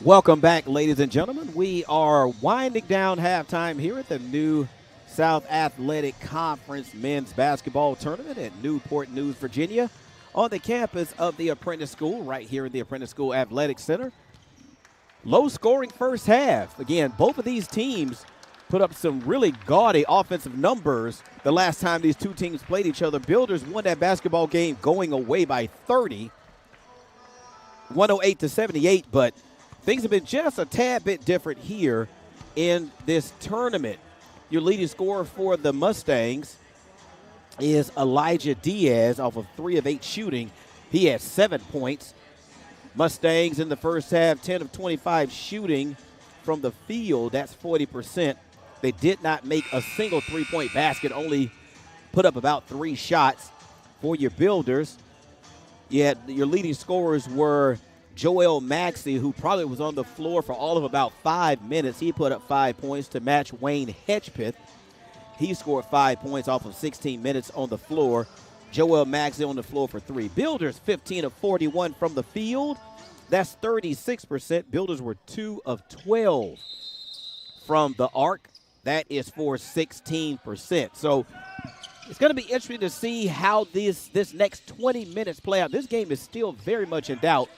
Welcome back, ladies and gentlemen. We are winding down halftime here at the new South Athletic Conference men's basketball tournament at Newport News, Virginia, on the campus of the Apprentice School, right here in the Apprentice School Athletic Center. Low-scoring first half. Again, both of these teams put up some really gaudy offensive numbers the last time these two teams played each other. Builders won that basketball game going away by 30, 108-78, but things have been just a tad bit different here in this tournament. Your leading scorer for the Mustangs is Elijah Diaz off of 3 of 8 shooting. He has 7 points. Mustangs in the first half, 10 of 25 shooting from the field. That's 40%. They did not make a single three-point basket, only put up about 3 shots for your Builders. Yet your leading scorers were Joel Maxey, who probably was on the floor for all of about 5 minutes. He put up 5 points to match Wayne Hedgepeth. He scored 5 points off of 16 minutes on the floor. Joel Maxey on the floor for 3. Builders 15 of 41 from the field. That's 36%. Builders were 2 of 12 from the arc. That is for 16%. So it's going to be interesting to see how this next 20 minutes play out. This game is still very much in doubt.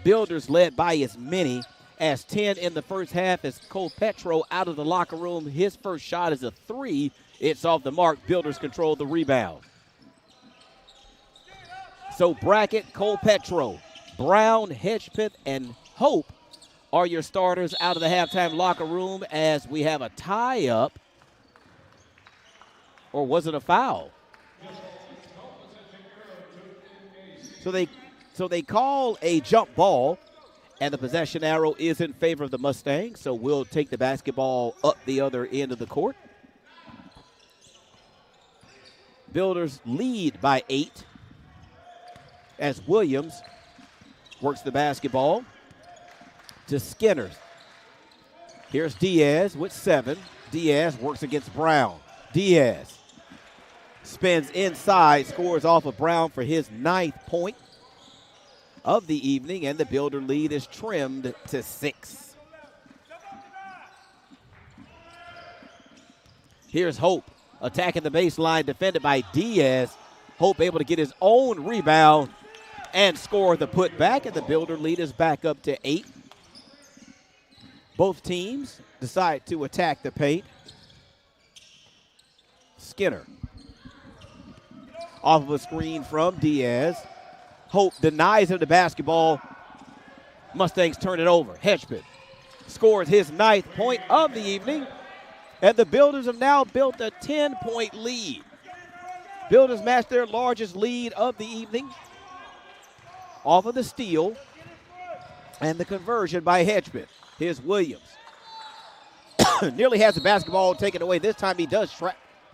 Builders led by as many as 10 in the first half as Cole Petro out of the locker room. His first shot is a 3. It's off the mark. Builders control the rebound. So bracket, Cole Petro, Brown, Hedgepeth, and Hope are your starters out of the halftime locker room as we have a tie-up. Or was it a foul? So they call a jump ball, and the possession arrow is in favor of the Mustangs. So we'll take the basketball up the other end of the court. Builders lead by 8 as Williams works the basketball to Skinner. Here's Diaz with 7. Diaz works against Brown. Diaz spins inside, scores off of Brown for his 9th point of the evening, and the Builder lead is trimmed to 6. Here's Hope attacking the baseline, defended by Diaz. Hope able to get his own rebound and score the putback, and the Builder lead is back up to 8. Both teams decide to attack the paint. Skinner off of a screen from Diaz. Hope denies him the basketball. Mustangs turn it over. Hedgepeth scores his 9th point of the evening, and the Builders have now built a 10-point lead. Builders match their largest lead of the evening off of the steal and the conversion by Hedgepeth. Here's Williams. Nearly has the basketball taken away. This time he does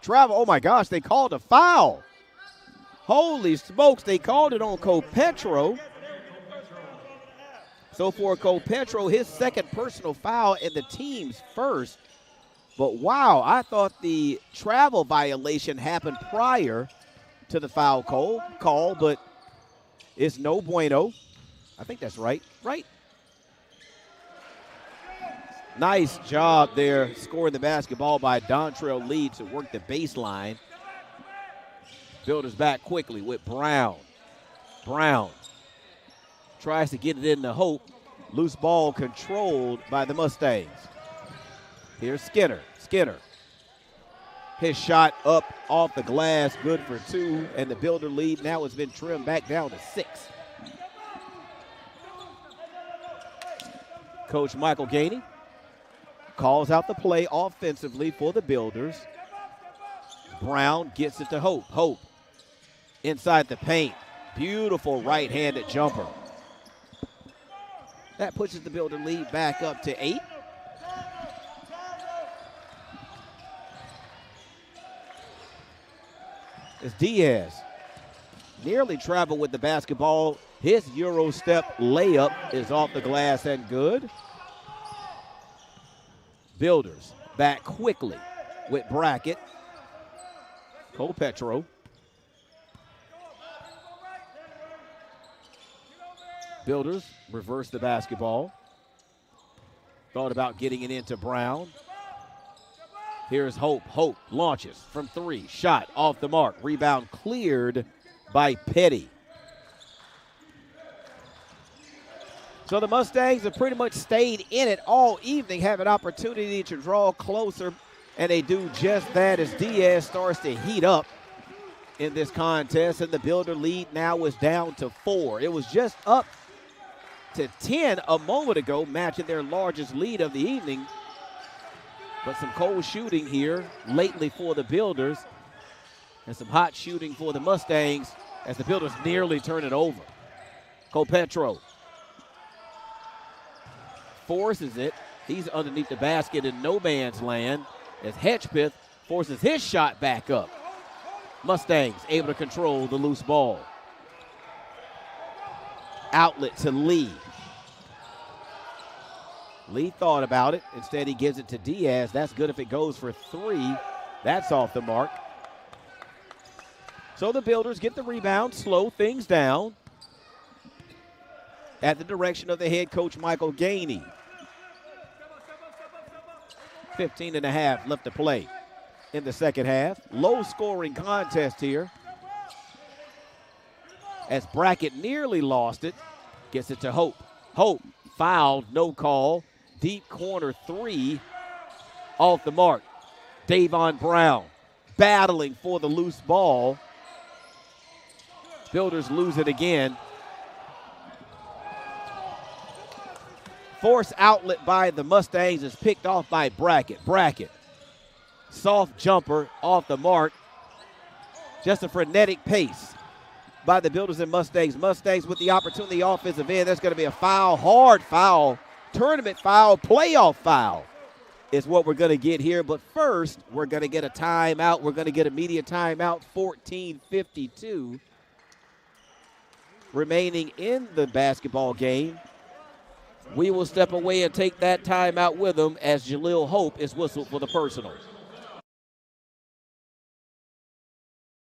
travel. Oh, my gosh, they called a foul. Holy smokes, they called it on Cole Petro. So for Cole Petro, his 2nd personal foul and the team's 1st. But, wow, I thought the travel violation happened prior to the foul call, but it's no bueno. I think that's right. Right? Nice job there scoring the basketball by Dontrell Lee to work the baseline. Builders back quickly with Brown. Brown tries to get it into Hope. Loose ball controlled by the Mustangs. Here's Skinner. Skinner. His shot up off the glass, good for 2, and the Builder lead now has been trimmed back down to 6. Coach Michael Gainey calls out the play offensively for the Builders. Brown gets it to Hope. Hope inside the paint. Beautiful right-handed jumper. That pushes the Builder lead back up to 8. As Diaz nearly traveled with the basketball. His Euro step layup is off the glass and good. Builders back quickly with Brackett. Cole Petro. Builders reverse the basketball. Thought about getting it into Brown. Here's Hope. Hope launches from 3. Shot off the mark. Rebound cleared by Petty. So the Mustangs have pretty much stayed in it all evening, have an opportunity to draw closer, and they do just that as Diaz starts to heat up in this contest, and the Builder lead now is down to 4. It was just up to 10 a moment ago, matching their largest lead of the evening. But some cold shooting here lately for the Builders, and some hot shooting for the Mustangs as the Builders nearly turn it over. Copetro forces it. He's underneath the basket in no man's land as Hedgepeth forces his shot back up. Mustangs able to control the loose ball. Outlet to Lee. Lee thought about it. Instead, he gives it to Diaz. That's good if it goes for 3. That's off the mark. So the Builders get the rebound, slow things down at the direction of the head coach, Michael Gainey. 15 and a half left to play in the second half. Low-scoring contest here as Brackett nearly lost it. Gets it to Hope. Hope fouled, no call. Deep corner 3 off the mark. Davon Brown battling for the loose ball. Builders lose it again. Force outlet by the Mustangs is picked off by Brackett. Brackett, soft jumper off the mark. Just a frenetic pace by the Builders and Mustangs. Mustangs with the opportunity offensive end. There's going to be a foul, hard foul, tournament foul, playoff foul is what we're going to get here. But first, we're going to get a timeout. We're going to get a media timeout, 14:52 remaining in the basketball game. We will step away and take that timeout with them as Jaleel Hope is whistled for the personal.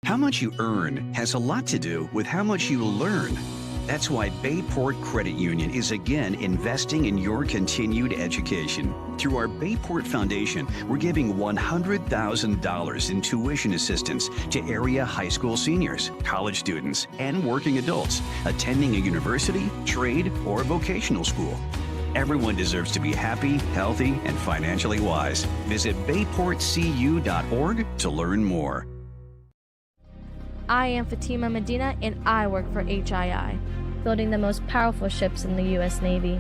How much you earn has a lot to do with how much you learn. That's why Bayport Credit Union is again investing in your continued education. Through our Bayport Foundation, we're giving $100,000 in tuition assistance to area high school seniors, college students, and working adults attending a university, trade, or vocational school. Everyone deserves to be happy, healthy, and financially wise. Visit bayportcu.org to learn more. I am Fatima Medina, and I work for HII, building the most powerful ships in the U.S. Navy.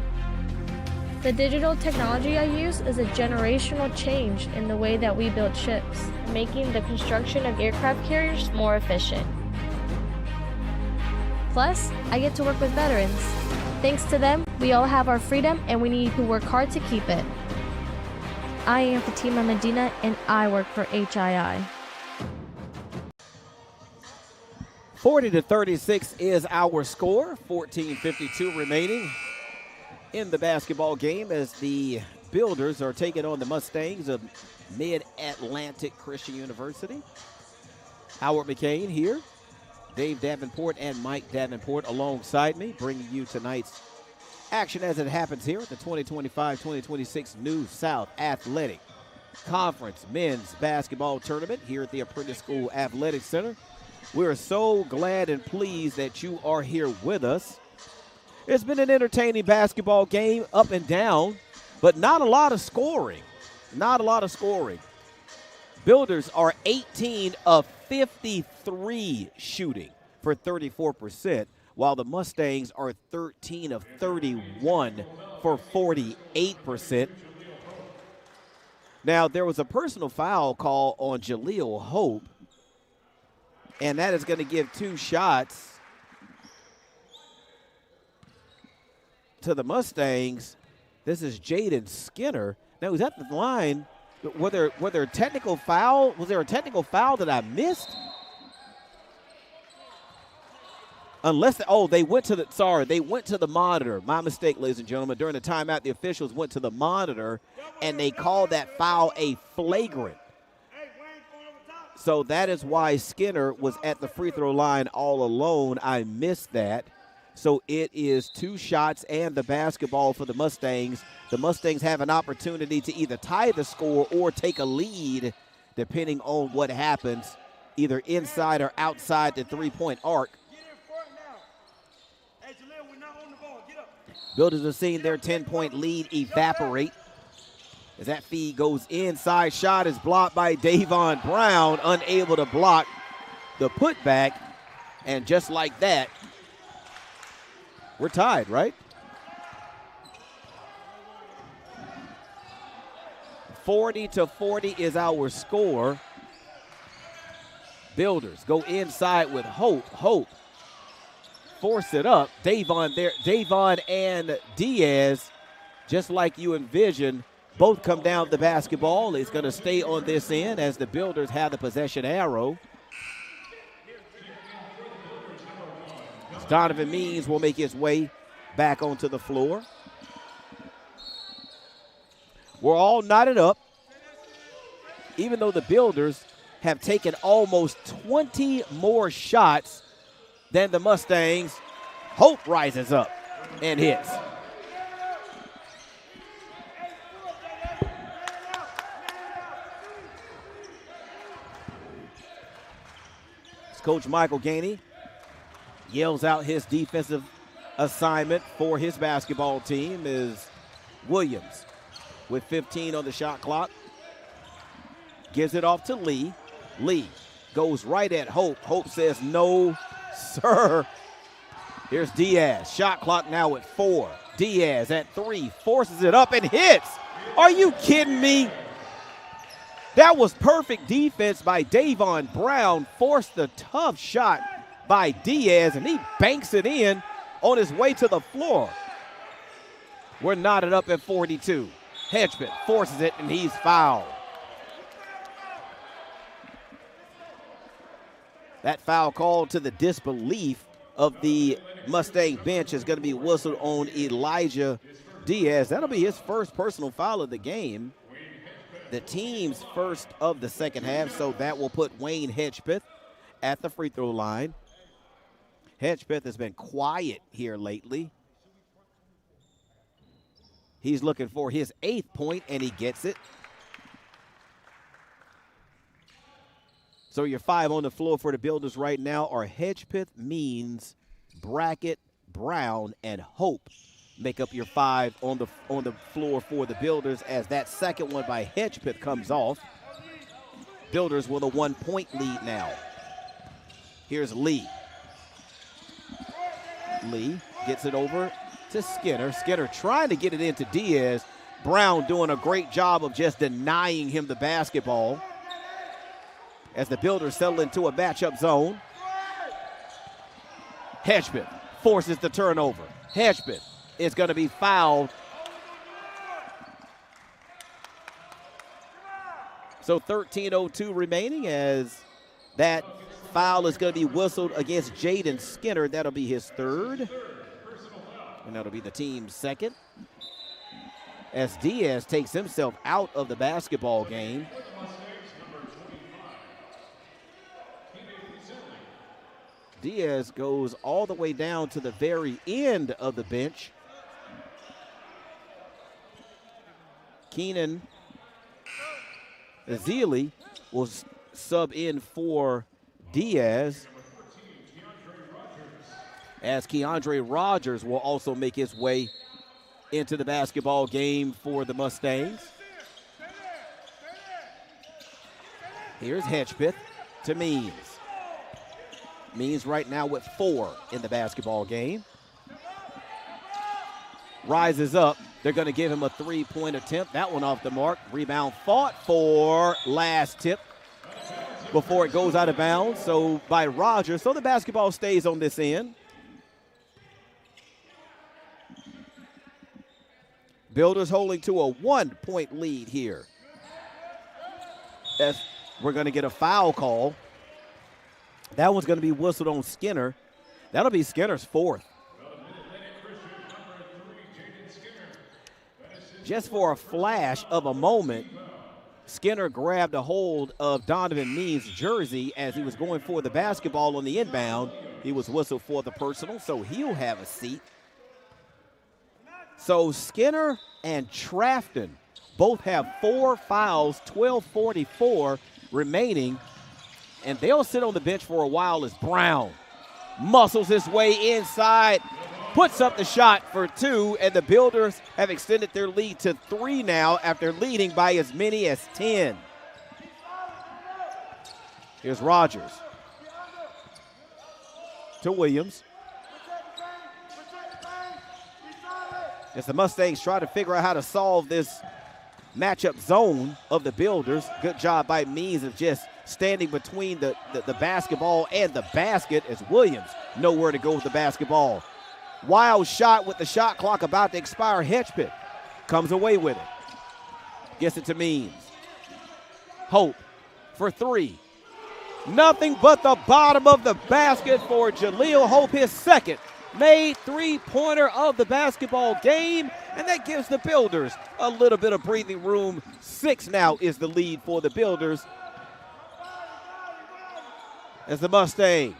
The digital technology I use is a generational change in the way that we build ships, making the construction of aircraft carriers more efficient. Plus, I get to work with veterans. Thanks to them, we all have our freedom, and we need to work hard to keep it. I am Fatima Medina, and I work for HII. 40-36 is our score. 14:52 remaining in the basketball game as the Builders are taking on the Mustangs of Mid-Atlantic Christian University. Howard McCain here. Dave Davenport and Mike Davenport alongside me, bringing you tonight's action as it happens here at the 2025-2026 New South Athletic Conference Men's Basketball Tournament here at the Apprentice School Athletic Center. We're so glad and pleased that you are here with us. It's been an entertaining basketball game, up and down, but not a lot of scoring. Not a lot of scoring. Builders are 18 of 53 shooting for 34%, while the Mustangs are 13 of 31 for 48%. Now, there was a personal foul call on Jaleel Hope, and that is going to give 2 shots to the Mustangs. This is Jaden Skinner. Now, he's at the line. Was there a technical foul? Was there a technical foul that I missed? Unless, they went to the monitor. My mistake, ladies and gentlemen. During the timeout, the officials went to the monitor, and they called that foul a flagrant. So that is why Skinner was at the free throw line all alone. I missed that. So it is 2 shots and the basketball for the Mustangs. The Mustangs have an opportunity to either tie the score or take a lead, depending on what happens, either inside or outside the 3-point arc. Builders have seen their 10-point lead evaporate. As that feed goes inside, shot is blocked by Davon Brown, unable to block the putback. And just like that, we're tied, right? 40-40 is our score. Builders go inside with Hope. Hope force it up. Davon and Diaz, just like you envisioned, both come down the basketball. It's going to stay on this end as the Builders have the possession arrow. Donovan Means will make his way back onto the floor. We're all knotted up, even though the Builders have taken almost 20 more shots than the Mustangs. Hope rises up and hits. Coach Michael Gainey yells out his defensive assignment for his basketball team is Williams with 15 on the shot clock. Gives it off to Lee. Lee goes right at Hope. Hope says, no, sir. Here's Diaz. Shot clock now at 4. Diaz at 3. Forces it up and hits. Are you kidding me? That was perfect defense by Davon Brown. Forced the tough shot by Diaz, and he banks it in on his way to the floor. We're knotted up at 42. Hedgepeth forces it, and he's fouled. That foul called to the disbelief of the Mustang bench is going to be whistled on Elijah Diaz. That'll be his first personal foul of the game. The team's first of the second half, so that will put Wayne Hedgepeth at the free throw line. Hedgepeth has been quiet here lately. He's looking for his 8th point, and he gets it. So your 5 on the floor for the Builders right now are Hedgepeth, Means, Brackett, Brown, and Hope. Make up your 5 on the floor for the Builders as that second one by Hedgepeth comes off. Builders with a 1-point lead now. Here's Lee. Lee gets it over to Skinner. Skinner trying to get it into Diaz. Brown doing a great job of just denying him the basketball as the Builders settle into a matchup zone. Hedgepeth forces the turnover. Hedgepeth is going to be fouled. So 13:02 remaining as that foul is going to be whistled against Jaden Skinner. That'll be his 3rd. And that'll be the team's 2nd. As Diaz takes himself out of the basketball game. Diaz goes all the way down to the very end of the bench. Keenan Azili will sub in for Diaz, as Keandre Rogers will also make his way into the basketball game for the Mustangs. Here's Hedgepeth to Means. Means right now with 4 in the basketball game. Rises up. They're going to give him a 3-point attempt. That one off the mark. Rebound fought for. Last tip before it goes out of bounds. So by Rogers. So the basketball stays on this end. Builders holding to a 1-point lead here. As we're going to get a foul call. That one's going to be whistled on Skinner. That'll be Skinner's 4th. Just for a flash of a moment, Skinner grabbed a hold of Donovan Means' jersey as he was going for the basketball on the inbound. He was whistled for the personal, so he'll have a seat. So Skinner and Trafton both have 4 fouls, 12:44 remaining, and they'll sit on the bench for a while as Brown muscles his way inside, puts up the shot for 2, and the Builders have extended their lead to 3 now after leading by as many as 10. Here's Rogers to Williams. As the Mustangs try to figure out how to solve this matchup zone of the Builders. Good job by Means of just standing between the basketball and the basket as Williams nowhere to go with the basketball. Wild shot with the shot clock about to expire. Hedgepeth comes away with it. Gets it to Means. Hope for 3. Nothing but the bottom of the basket for Jaleel Hope, his second made three-pointer of the basketball game, and that gives the Builders a little bit of breathing room. 6 now is the lead for the Builders as the Mustangs,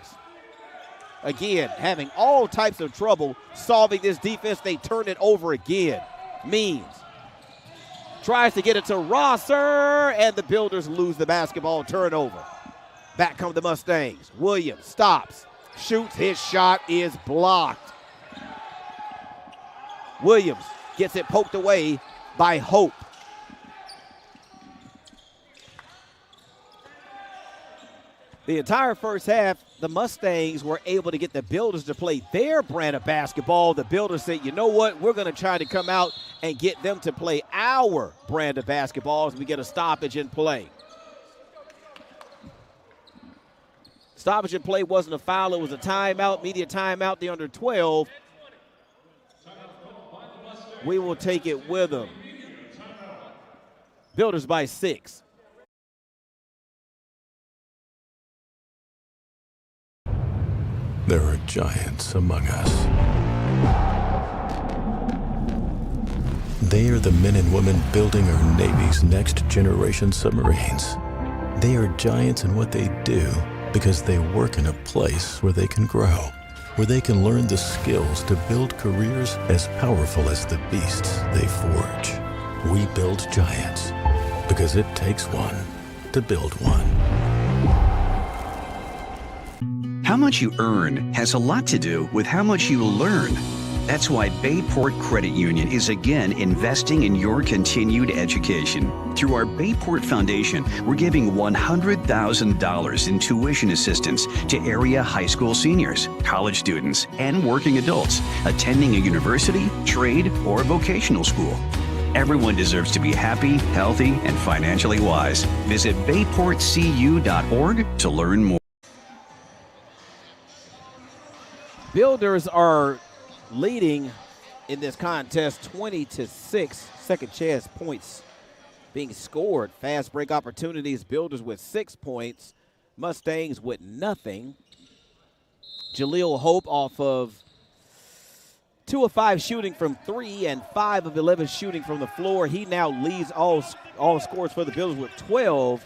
again, having all types of trouble solving this defense. They turn it over again. Means tries to get it to Rosser, and the Builders lose the basketball turnover. Back come the Mustangs. Williams stops, shoots, his shot is blocked. Williams gets it poked away by Hope. The entire first half, the Mustangs were able to get the Builders to play their brand of basketball. The Builders said, you know what, we're going to try to come out and get them to play our brand of basketball as we get a stoppage in play. Stoppage in play wasn't a foul, it was a timeout, media timeout, the under 12. We will take it with them. Builders by 6. There are giants among us. They are the men and women building our Navy's next generation submarines. They are giants in what they do because they work in a place where they can grow, where they can learn the skills to build careers as powerful as the beasts they forge. We build giants because it takes one to build one. How much you earn has a lot to do with how much you learn. That's why Bayport Credit Union is again investing in your continued education. Through our Bayport Foundation, we're giving $100,000 in tuition assistance to area high school seniors, college students, and working adults attending a university, trade, or vocational school. Everyone deserves to be happy, healthy, and financially wise. Visit bayportcu.org to learn more. Builders are leading in this contest 20-6. Second chance points being scored. Fast break opportunities. Builders with 6 points. Mustangs with nothing. Jaleel Hope off of 2 of 5 shooting from 3 and 5 of 11 shooting from the floor. He now leads all scores for the Builders with 12,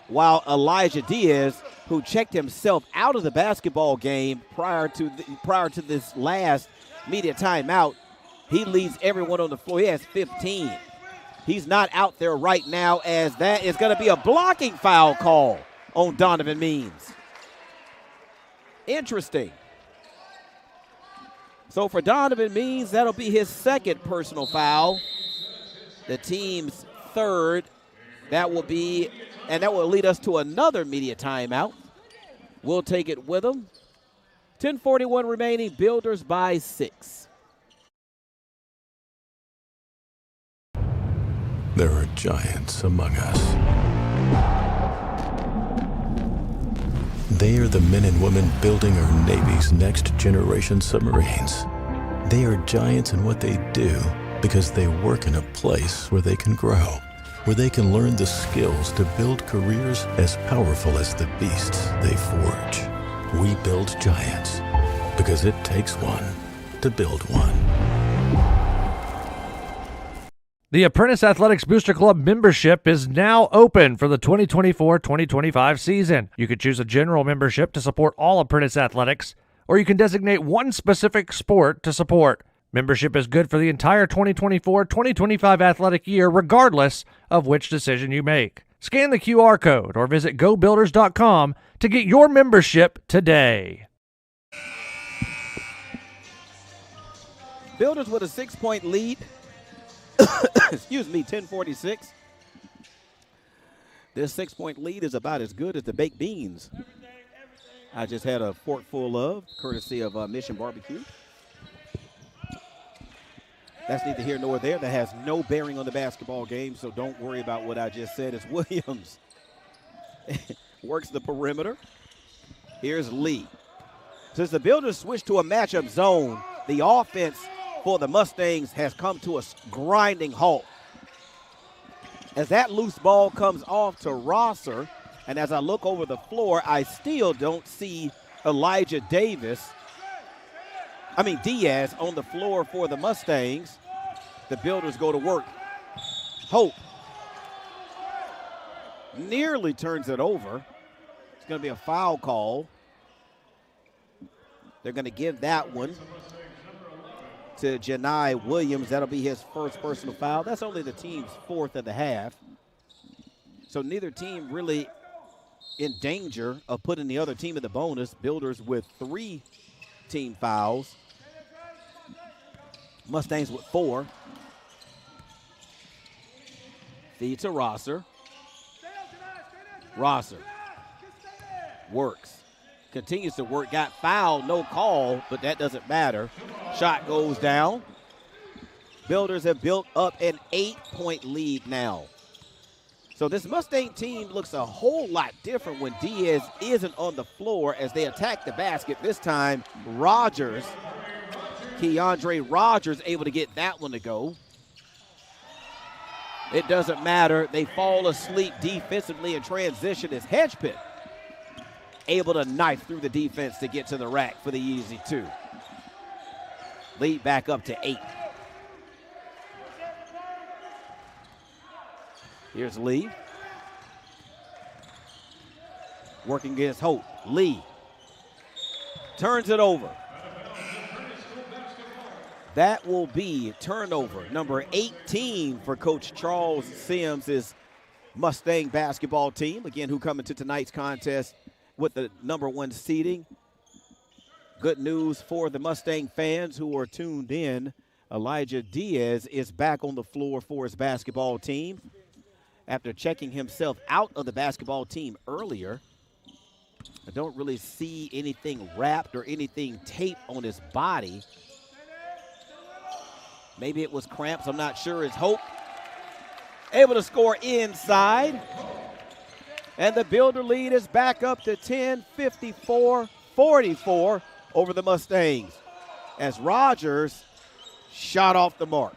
while Elijah Diaz, who checked himself out of the basketball game prior to this last media timeout, he leads everyone on the floor. He has 15. He's not out there right now, as that is going to be a blocking foul call on Donovan Means. Interesting. So for Donovan Means, that'll be his second personal foul, the team's third. That will lead us to another media timeout. We'll take it with him. 10:41 remaining, Builders by 6. There are giants among us. They are the men and women building our Navy's next generation submarines. They are giants in what they do because they work in a place where they can grow, where they can learn the skills to build careers as powerful as the beasts they forge. We build giants because it takes one to build one. The Apprentice Athletics Booster Club membership is now open for the 2024-2025 season. You can choose a general membership to support all Apprentice athletics, or you can designate one specific sport to support. Membership is good for the entire 2024-2025 athletic year, regardless of which decision you make. Scan the QR code or visit gobuilders.com to get your membership today. Builders with a 6-point lead. Excuse me, 10-46. This 6-point lead is about as good as the baked beans I just had a fork full of, courtesy of Mission Barbecue. That's neither here nor there. That has no bearing on the basketball game, so don't worry about what I just said. It's Williams. Works the perimeter. Here's Lee. Since the Builders switched to a matchup zone, the offense for the Mustangs has come to a grinding halt. As that loose ball comes off to Rosser, and as I look over the floor, I still don't see Diaz on the floor for the Mustangs. The Builders go to work. Hope nearly turns it over. It's going to be a foul call. They're going to give that one to Janai Williams. That'll be his first personal foul. That's only the team's fourth of the half. So neither team really in danger of putting the other team in the bonus. Builders with 3 team fouls. Mustangs with 4. Feed to Rosser. Rosser works. Continues to work. Got fouled, no call, but that doesn't matter. Shot goes down. Builders have built up an 8-point lead now. So this Mustang team looks a whole lot different when Diaz isn't on the floor as they attack the basket. This time, Keandre Rogers able to get that one to go. It doesn't matter. They fall asleep defensively in transition as Hedgepit able to knife through the defense to get to the rack for the easy 2. Lead back up to 8. Here's Lee. Working against Hope. Lee turns it over. That will be turnover number 18 for Coach Charles Sims' Mustang basketball team, again, who come into tonight's contest with the number 1 seeding. Good news for the Mustang fans who are tuned in. Elijah Diaz is back on the floor for his basketball team after checking himself out of the basketball team earlier. I don't really see anything wrapped or anything taped on his body. Maybe it was cramps, I'm not sure. It's Hope able to score inside. And the Builder lead is back up to 10, 54-44 over the Mustangs as Rogers shot off the mark.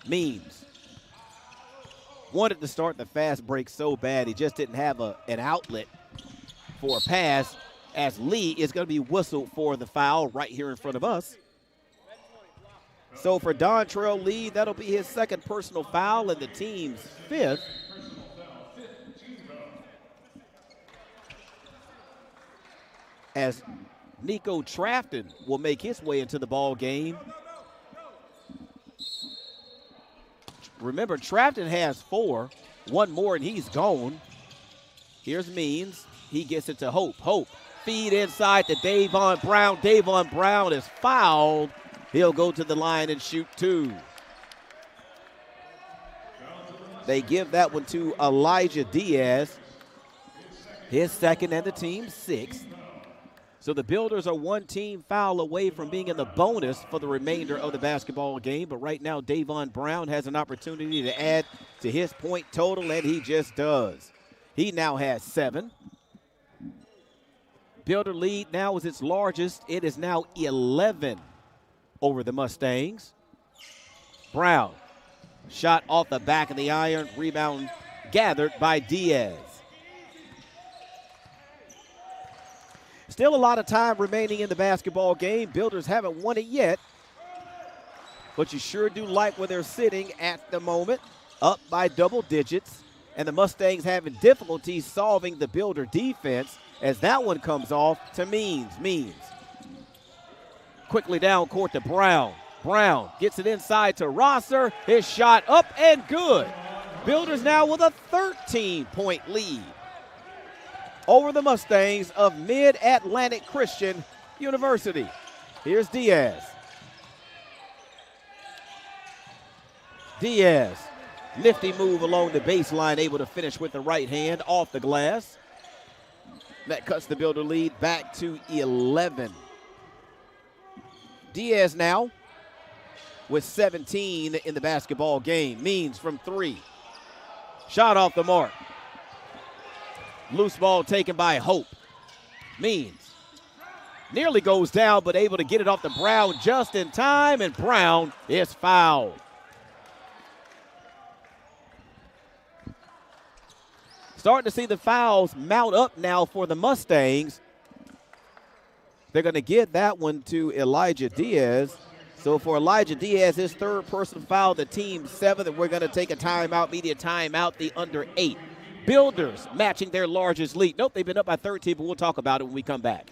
Means wanted to start the fast break so bad he just didn't have an outlet for a pass, as Lee is going to be whistled for the foul right here in front of us. So for Dontrell Lee, that'll be his second personal foul and the team's 5th. As Nico Trafton will make his way into the ball game. Remember, Trafton has 4. One more and he's gone. Here's Means. He gets it to Hope. Hope feed inside to Davon Brown. Davon Brown is fouled. He'll go to the line and shoot 2. They give that one to Elijah Diaz, his second and the team's 6th. So the Builders are 1 team foul away from being in the bonus for the remainder of the basketball game. But right now, Davon Brown has an opportunity to add to his point total, and he just does. He now has 7. Builder lead now is its largest. It is now 11 over the Mustangs. Brown, shot off the back of the iron, rebound gathered by Diaz. Still a lot of time remaining in the basketball game. Builders haven't won it yet, but you sure do like where they're sitting at the moment, up by double digits and the Mustangs having difficulty solving the Builder defense as that one comes off to Means. Quickly down court to Brown. Brown gets it inside to Rosser. His shot up and good. Builders now with a 13-point lead over the Mustangs of Mid-Atlantic Christian University. Here's Diaz. Diaz, nifty move along the baseline, able to finish with the right hand off the glass. That cuts the Builder lead back to 11. Diaz now with 17 in the basketball game. Means from 3. Shot off the mark. Loose ball taken by Hope. Means nearly goes down, but able to get it off to Brown just in time, and Brown is fouled. Starting to see the fouls mount up now for the Mustangs. They're going to give that one to Elijah Diaz. So for Elijah Diaz, his third personal foul, the team's 7th, and we're going to take a timeout, media timeout, the under 8. Builders matching their largest lead. Nope, they've been up by 13, but we'll talk about it when we come back.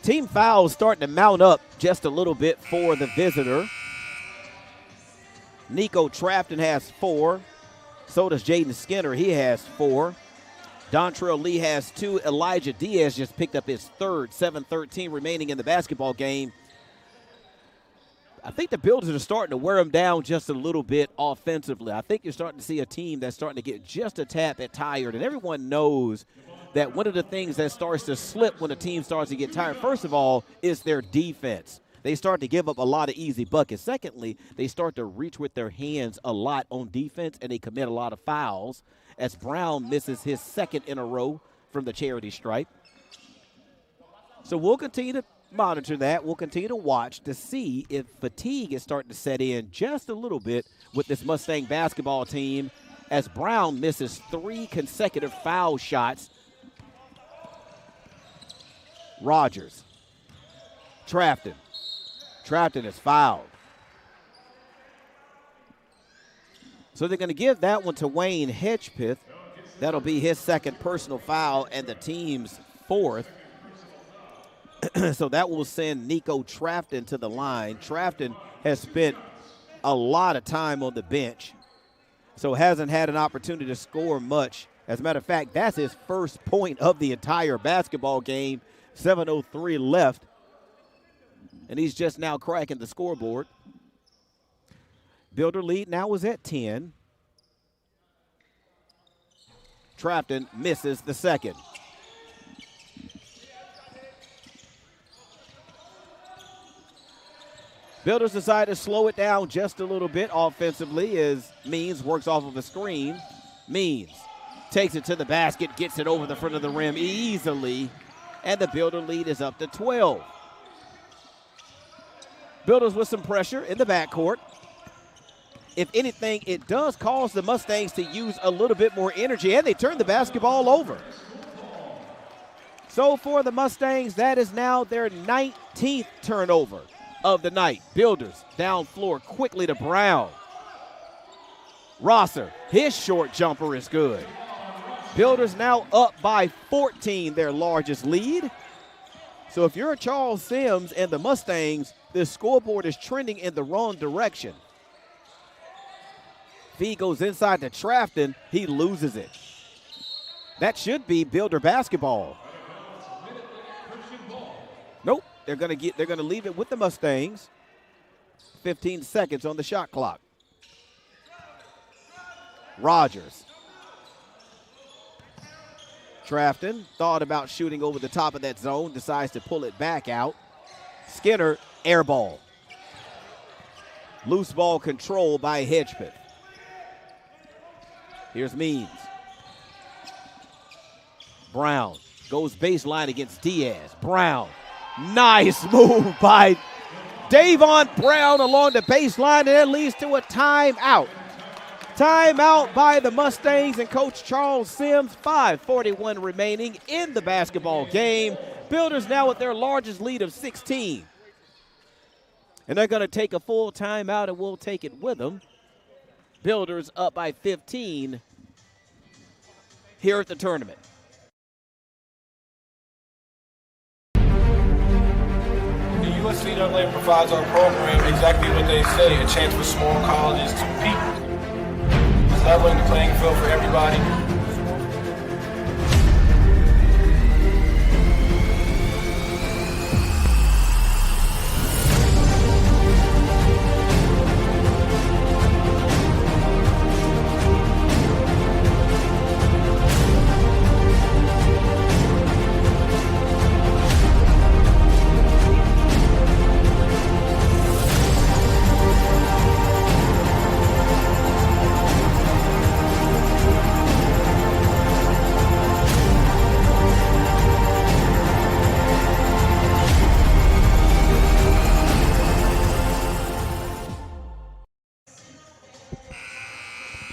Team fouls starting to mount up just a little bit for the visitor. Nico Trafton has 4. So does Jaden Skinner. He has 4. Dontrell Lee has 2. Elijah Diaz just picked up his 3rd. 7:13 remaining in the basketball game. I think the Builders are starting to wear them down just a little bit offensively. I think you're starting to see a team that's starting to get just a tad bit tired, and everyone knows that one of the things that starts to slip when a team starts to get tired, first of all, is their defense. They start to give up a lot of easy buckets. Secondly, they start to reach with their hands a lot on defense, and they commit a lot of fouls as Brown misses his 2nd in a row from the charity stripe. So we'll continue to monitor that. We'll continue to watch to see if fatigue is starting to set in just a little bit with this Mustang basketball team as Brown misses 3 consecutive foul shots. Rogers. Trafton. Trafton is fouled. So they're going to give that one to Wayne Hedgepeth. That'll be his 2nd personal foul and the team's 4th. So that will send Nico Trafton to the line. Trafton has spent a lot of time on the bench, so hasn't had an opportunity to score much. As a matter of fact, that's his first point of the entire basketball game. 7:03 left, and he's just now cracking the scoreboard. Builder lead now is at 10. Trafton misses the 2nd. Builders decide to slow it down just a little bit offensively as Means works off of a screen. Means takes it to the basket, gets it over the front of the rim easily, and the Builder lead is up to 12. Builders with some pressure in the backcourt. If anything, it does cause the Mustangs to use a little bit more energy, and they turn the basketball over. So for the Mustangs, that is now their 19th turnover of the night. Builders down floor quickly to Brown. Rosser, his short jumper is good. Builders now up by 14, their largest lead. So if you're Charles Sims and the Mustangs, the scoreboard is trending in the wrong direction. Fee goes inside to Trafton. He loses it. That should be Builder basketball. Nope, They're going to leave it with the Mustangs. 15 seconds on the shot clock. Rogers. Trafton thought about shooting over the top of that zone, decides to pull it back out. Skinner, air ball. Loose ball control by Hedgepeth. Here's Means. Brown goes baseline against Diaz. Brown, nice move by Davon Brown along the baseline, and it leads to a timeout. Timeout by the Mustangs and Coach Charles Sims. 5:41 remaining in the basketball game. Builders now with their largest lead of 16. And they're going to take a full timeout, and we'll take it with them. Builders up by 15 here at the tournament. The USC NCAA provides our program exactly what they say, a chance for small colleges to compete. It's leveling the playing field for everybody.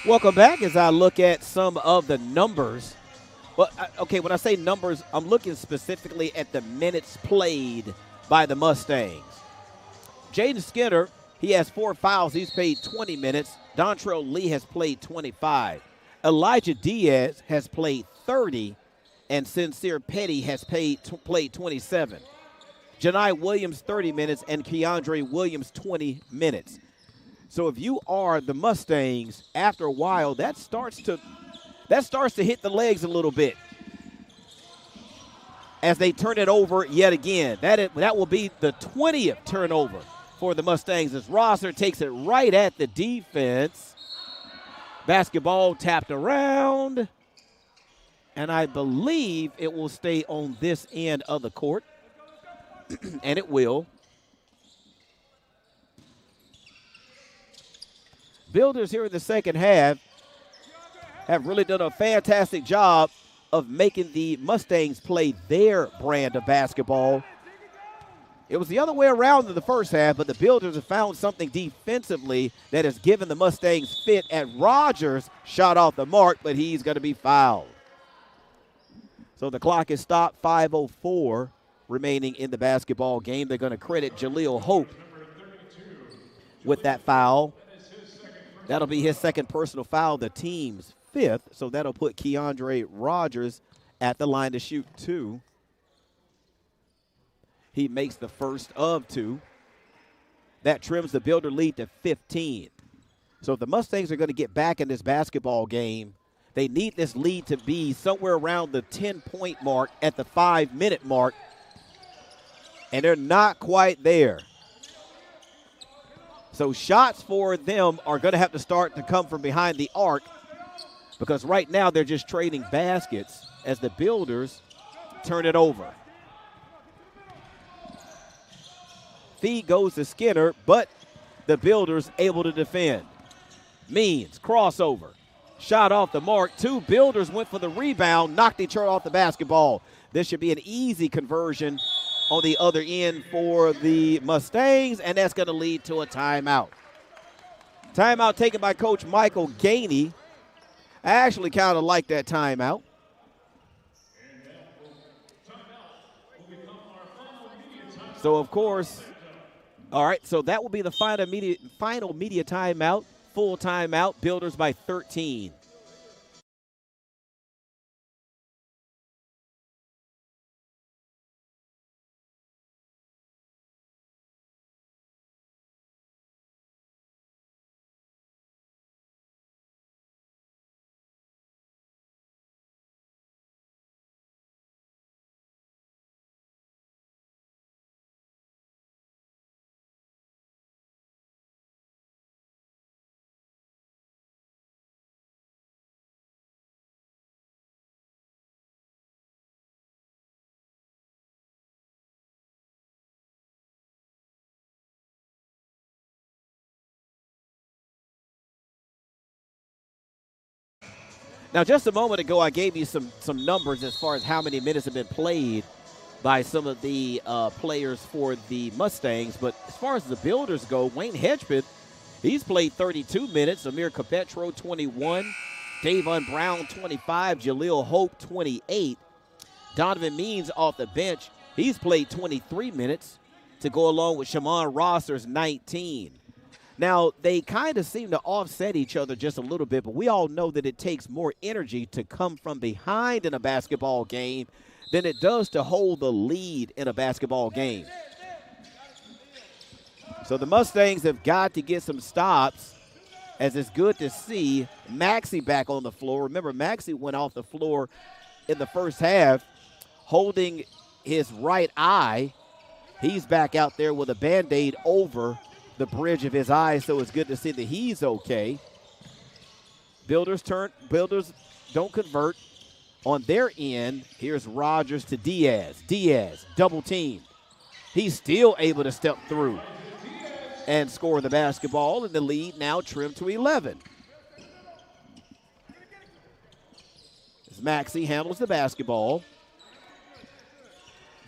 Welcome back as I look at some of the numbers. Well, okay, when I say numbers, I'm looking specifically at the minutes played by the Mustangs. Jaden Skinner, he has 4 fouls. He's played 20 minutes. Dontrell Lee has played 25. Elijah Diaz has played 30, and Sincere Petty has played 27. Janai Williams, 30 minutes, and Keandre Williams, 20 minutes. So if you are the Mustangs, after a while, that starts to hit the legs a little bit as they turn it over yet again. That will be the 20th turnover for the Mustangs as Rosser takes it right at the defense. Basketball tapped around, and I believe it will stay on this end of the court, and it will. Builders here in the second half have really done a fantastic job of making the Mustangs play their brand of basketball. It was the other way around in the first half, but the Builders have found something defensively that has given the Mustangs fit. And Rogers shot off the mark, but he's going to be fouled. So the clock is stopped, 5:04 remaining in the basketball game. They're going to credit Jaleel Hope with that foul. That'll be his second personal foul, the team's 5th. So that'll put Keandre Rogers at the line to shoot 2. He makes the first of 2. That trims the Builder lead to 15. So if the Mustangs are going to get back in this basketball game, they need this lead to be somewhere around the 10-point mark at the 5-minute mark. And they're not quite there. So shots for them are going to have to start to come from behind the arc, because right now they're just trading baskets as the Builders turn it over. Feed goes to Skinner, but the Builders able to defend. Means crossover. Shot off the mark. 2 Builders went for the rebound, knocked each other off the basketball. This should be an easy conversion on the other end for the Mustangs, and that's going to lead to a timeout. Timeout taken by Coach Michael Gainey. I actually kind of like that timeout. So, of course, all right, so that will be the final media timeout, full timeout, Builders by 13. Now, just a moment ago, I gave you some numbers as far as how many minutes have been played by some of the players for the Mustangs. But as far as the Builders go, Wayne Hedgepeth, he's played 32 minutes. Amir Capetro, 21. Davon Brown, 25. Jaleel Hope, 28. Donovan Means off the bench. He's played 23 minutes to go along with Shamon Rosser's 19. Now, they kind of seem to offset each other just a little bit, but we all know that it takes more energy to come from behind in a basketball game than it does to hold the lead in a basketball game. So the Mustangs have got to get some stops, as it's good to see Maxey back on the floor. Remember, Maxey went off the floor in the first half holding his right eye. He's back out there with a Band-Aid over the bridge of his eye, so it's good to see that he's okay. Builders don't convert on their end. Here's Rogers to Diaz. Diaz, double team. He's still able to step through and score the basketball, and the lead now trimmed to 11. As Maxey handles the basketball.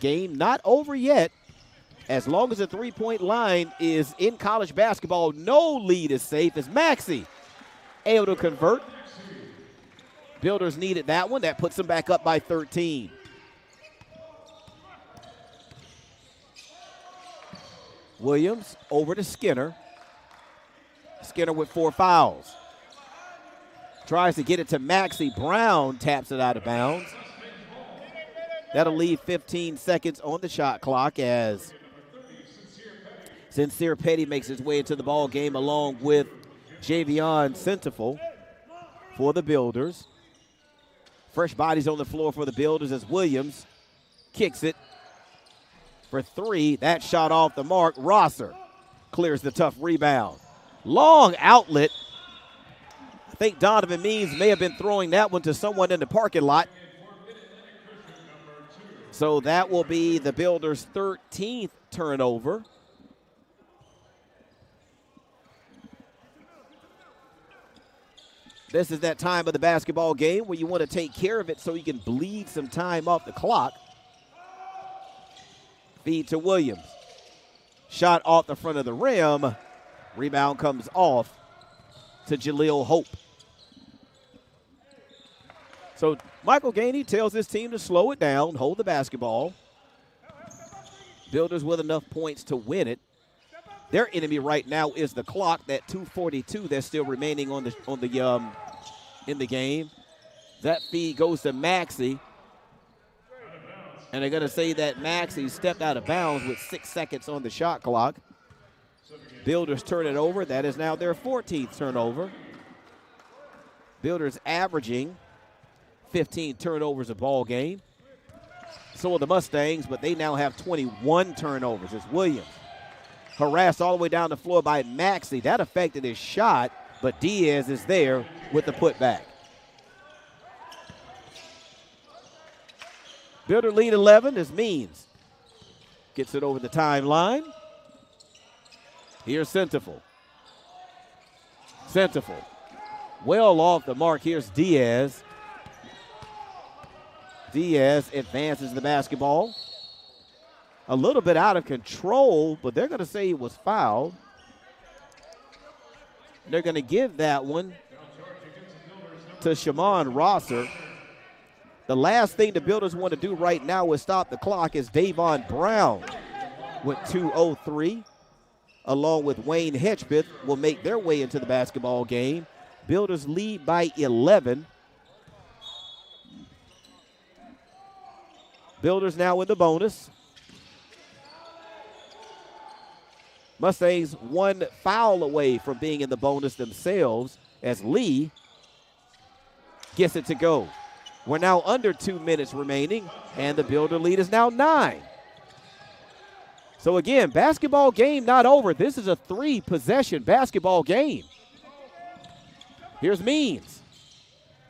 Game not over yet. As long as the three-point line is in college basketball, no lead is safe as Maxey able to convert. Builders needed that one. That puts them back up by 13. Williams over to Skinner. Skinner with 4 fouls. Tries to get it to Maxey. Brown taps it out of bounds. That'll leave 15 seconds on the shot clock as Sincere Petty makes his way into the ball game along with Javion Centiful for the Builders. Fresh bodies on the floor for the Builders as Williams kicks it for 3. That shot off the mark. Rosser clears the tough rebound. Long outlet. I think Donovan Means may have been throwing that one to someone in the parking lot. So that will be the Builders' 13th turnover. This is that time of the basketball game where you want to take care of it so you can bleed some time off the clock. Feed to Williams. Shot off the front of the rim. Rebound comes off to Jaleel Hope. So Michael Gainey tells his team to slow it down, hold the basketball. Builders with enough points to win it. Their enemy right now is the clock, that 2:42 that's still remaining in the game. That feed goes to Maxey. And they're going to say that Maxey stepped out of bounds with 6 seconds on the shot clock. Builders turn it over. That is now their 14th turnover. Builders averaging 15 turnovers a ball game. So are the Mustangs, but they now have 21 turnovers. It's Williams harassed all the way down the floor by Maxey. That affected his shot, but Diaz is there with the putback. Builder lead 11 as Means gets it over the timeline. Here's Centiful. Centiful well off the mark. Here's Diaz. Diaz advances the basketball. A little bit out of control, but they're going to say he was fouled. They're going to give that one to Shamon Rosser. The last thing the Builders want to do right now is stop the clock as Davon Brown with 2:03, along with Wayne Hedgepeth, will make their way into the basketball game. Builders lead by 11. Builders now in the bonus. Mustangs 1 foul away from being in the bonus themselves as Lee gets it to go. We're now under 2 minutes remaining, and the Builder lead is now 9. So again, basketball game not over. This is a 3-possession basketball game. Here's Means.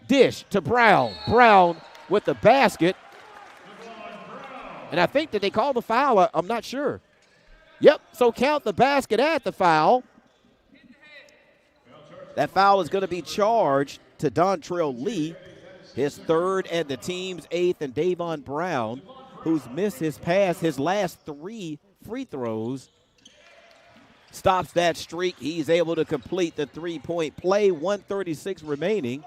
Dish to Brown. Brown with the basket. And I think that they called the foul. I'm not sure. Yep, so count the basket at the foul. That foul is going to be charged to Dontrell Lee, his third and the team's eighth, and Davon Brown, who's missed his last 3 free throws, stops that streak. He's able to complete the three-point play. 1:36 remaining.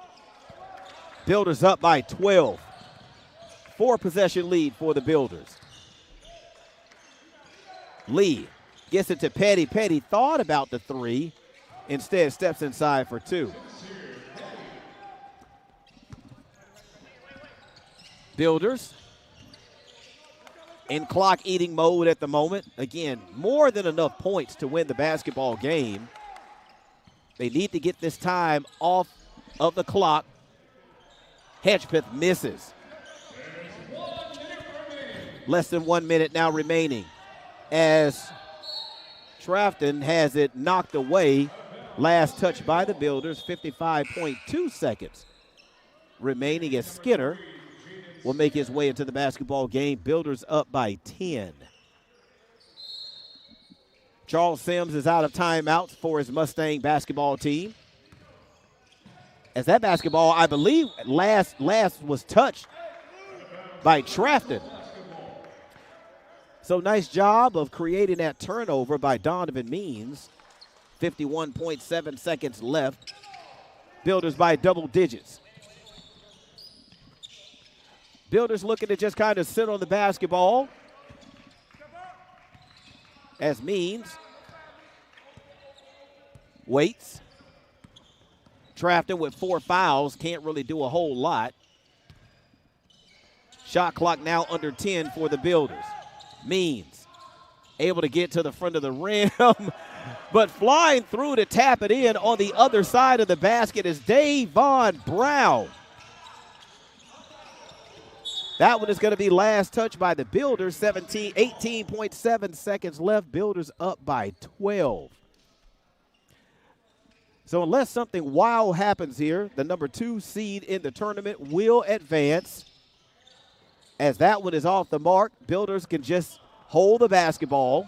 Builders up by 12. 4-possession lead for the Builders. Lee gets it to Petty. Petty thought about the 3. Instead, steps inside for 2. Builders in clock-eating mode at the moment. Again, more than enough points to win the basketball game. They need to get this time off of the clock. Hedgepeth misses. Less than 1 minute now remaining as Trafton has it knocked away. Last touch by the Builders, 55.2 seconds remaining as Skinner will make his way into the basketball game. Builders up by 10. Charles Sims is out of timeouts for his Mustang basketball team. As that basketball, I believe, last was touched by Trafton. So nice job of creating that turnover by Donovan Means. 51.7 seconds left. Builders by double digits. Builders looking to just kind of sit on the basketball. As Means waits. Trafton with 4 fouls, can't really do a whole lot. Shot clock now under 10 for the Builders. Means able to get to the front of the rim, but flying through to tap it in on the other side of the basket is Davon Brown. That one is going to be last touch by the Builders. 18.7 seconds left. Builders up by 12. So unless something wild happens here, the number 2 seed in the tournament will advance. As that one is off the mark, Builders can just hold the basketball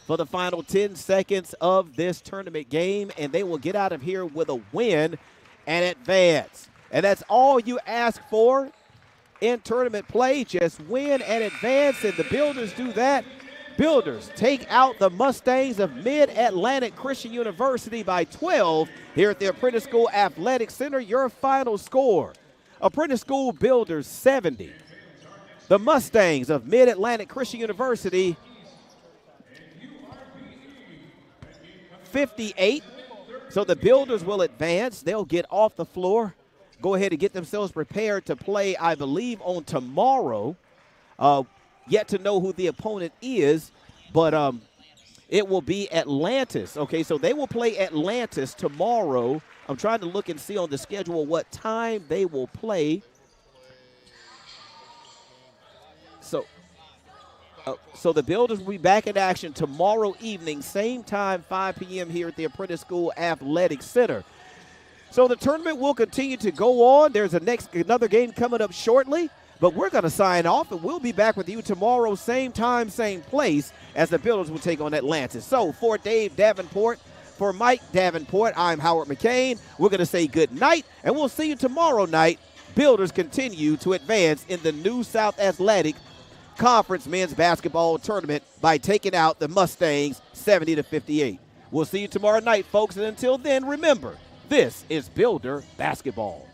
for the final 10 seconds of this tournament game, and they will get out of here with a win and advance. And that's all you ask for in tournament play. Just win and advance, and the Builders do that. Builders take out the Mustangs of Mid-Atlantic Christian University by 12 here at the Apprentice School Athletic Center. Your final score, Apprentice School Builders 70. The Mustangs of Mid-Atlantic Christian University 58. So the Builders will advance. They'll get off the floor, go ahead and get themselves prepared to play, I believe, on tomorrow. Yet to know who the opponent is, but it will be Atlantis. Okay, so they will play Atlantis tomorrow. I'm trying to look and see on the schedule what time they will play. So the Builders will be back in action tomorrow evening, same time, 5 p.m. here at the Apprentice School Athletic Center. So the tournament will continue to go on. There's another game coming up shortly, but we're going to sign off, and we'll be back with you tomorrow, same time, same place, as the Builders will take on Atlantis. So for Dave Davenport, for Mike Davenport, I'm Howard McCain. We're going to say good night, and we'll see you tomorrow night. Builders continue to advance in the New South Athletic Conference men's basketball tournament by taking out the Mustangs 70-58. We'll see you tomorrow night, folks, and until then, remember, this is Builder Basketball.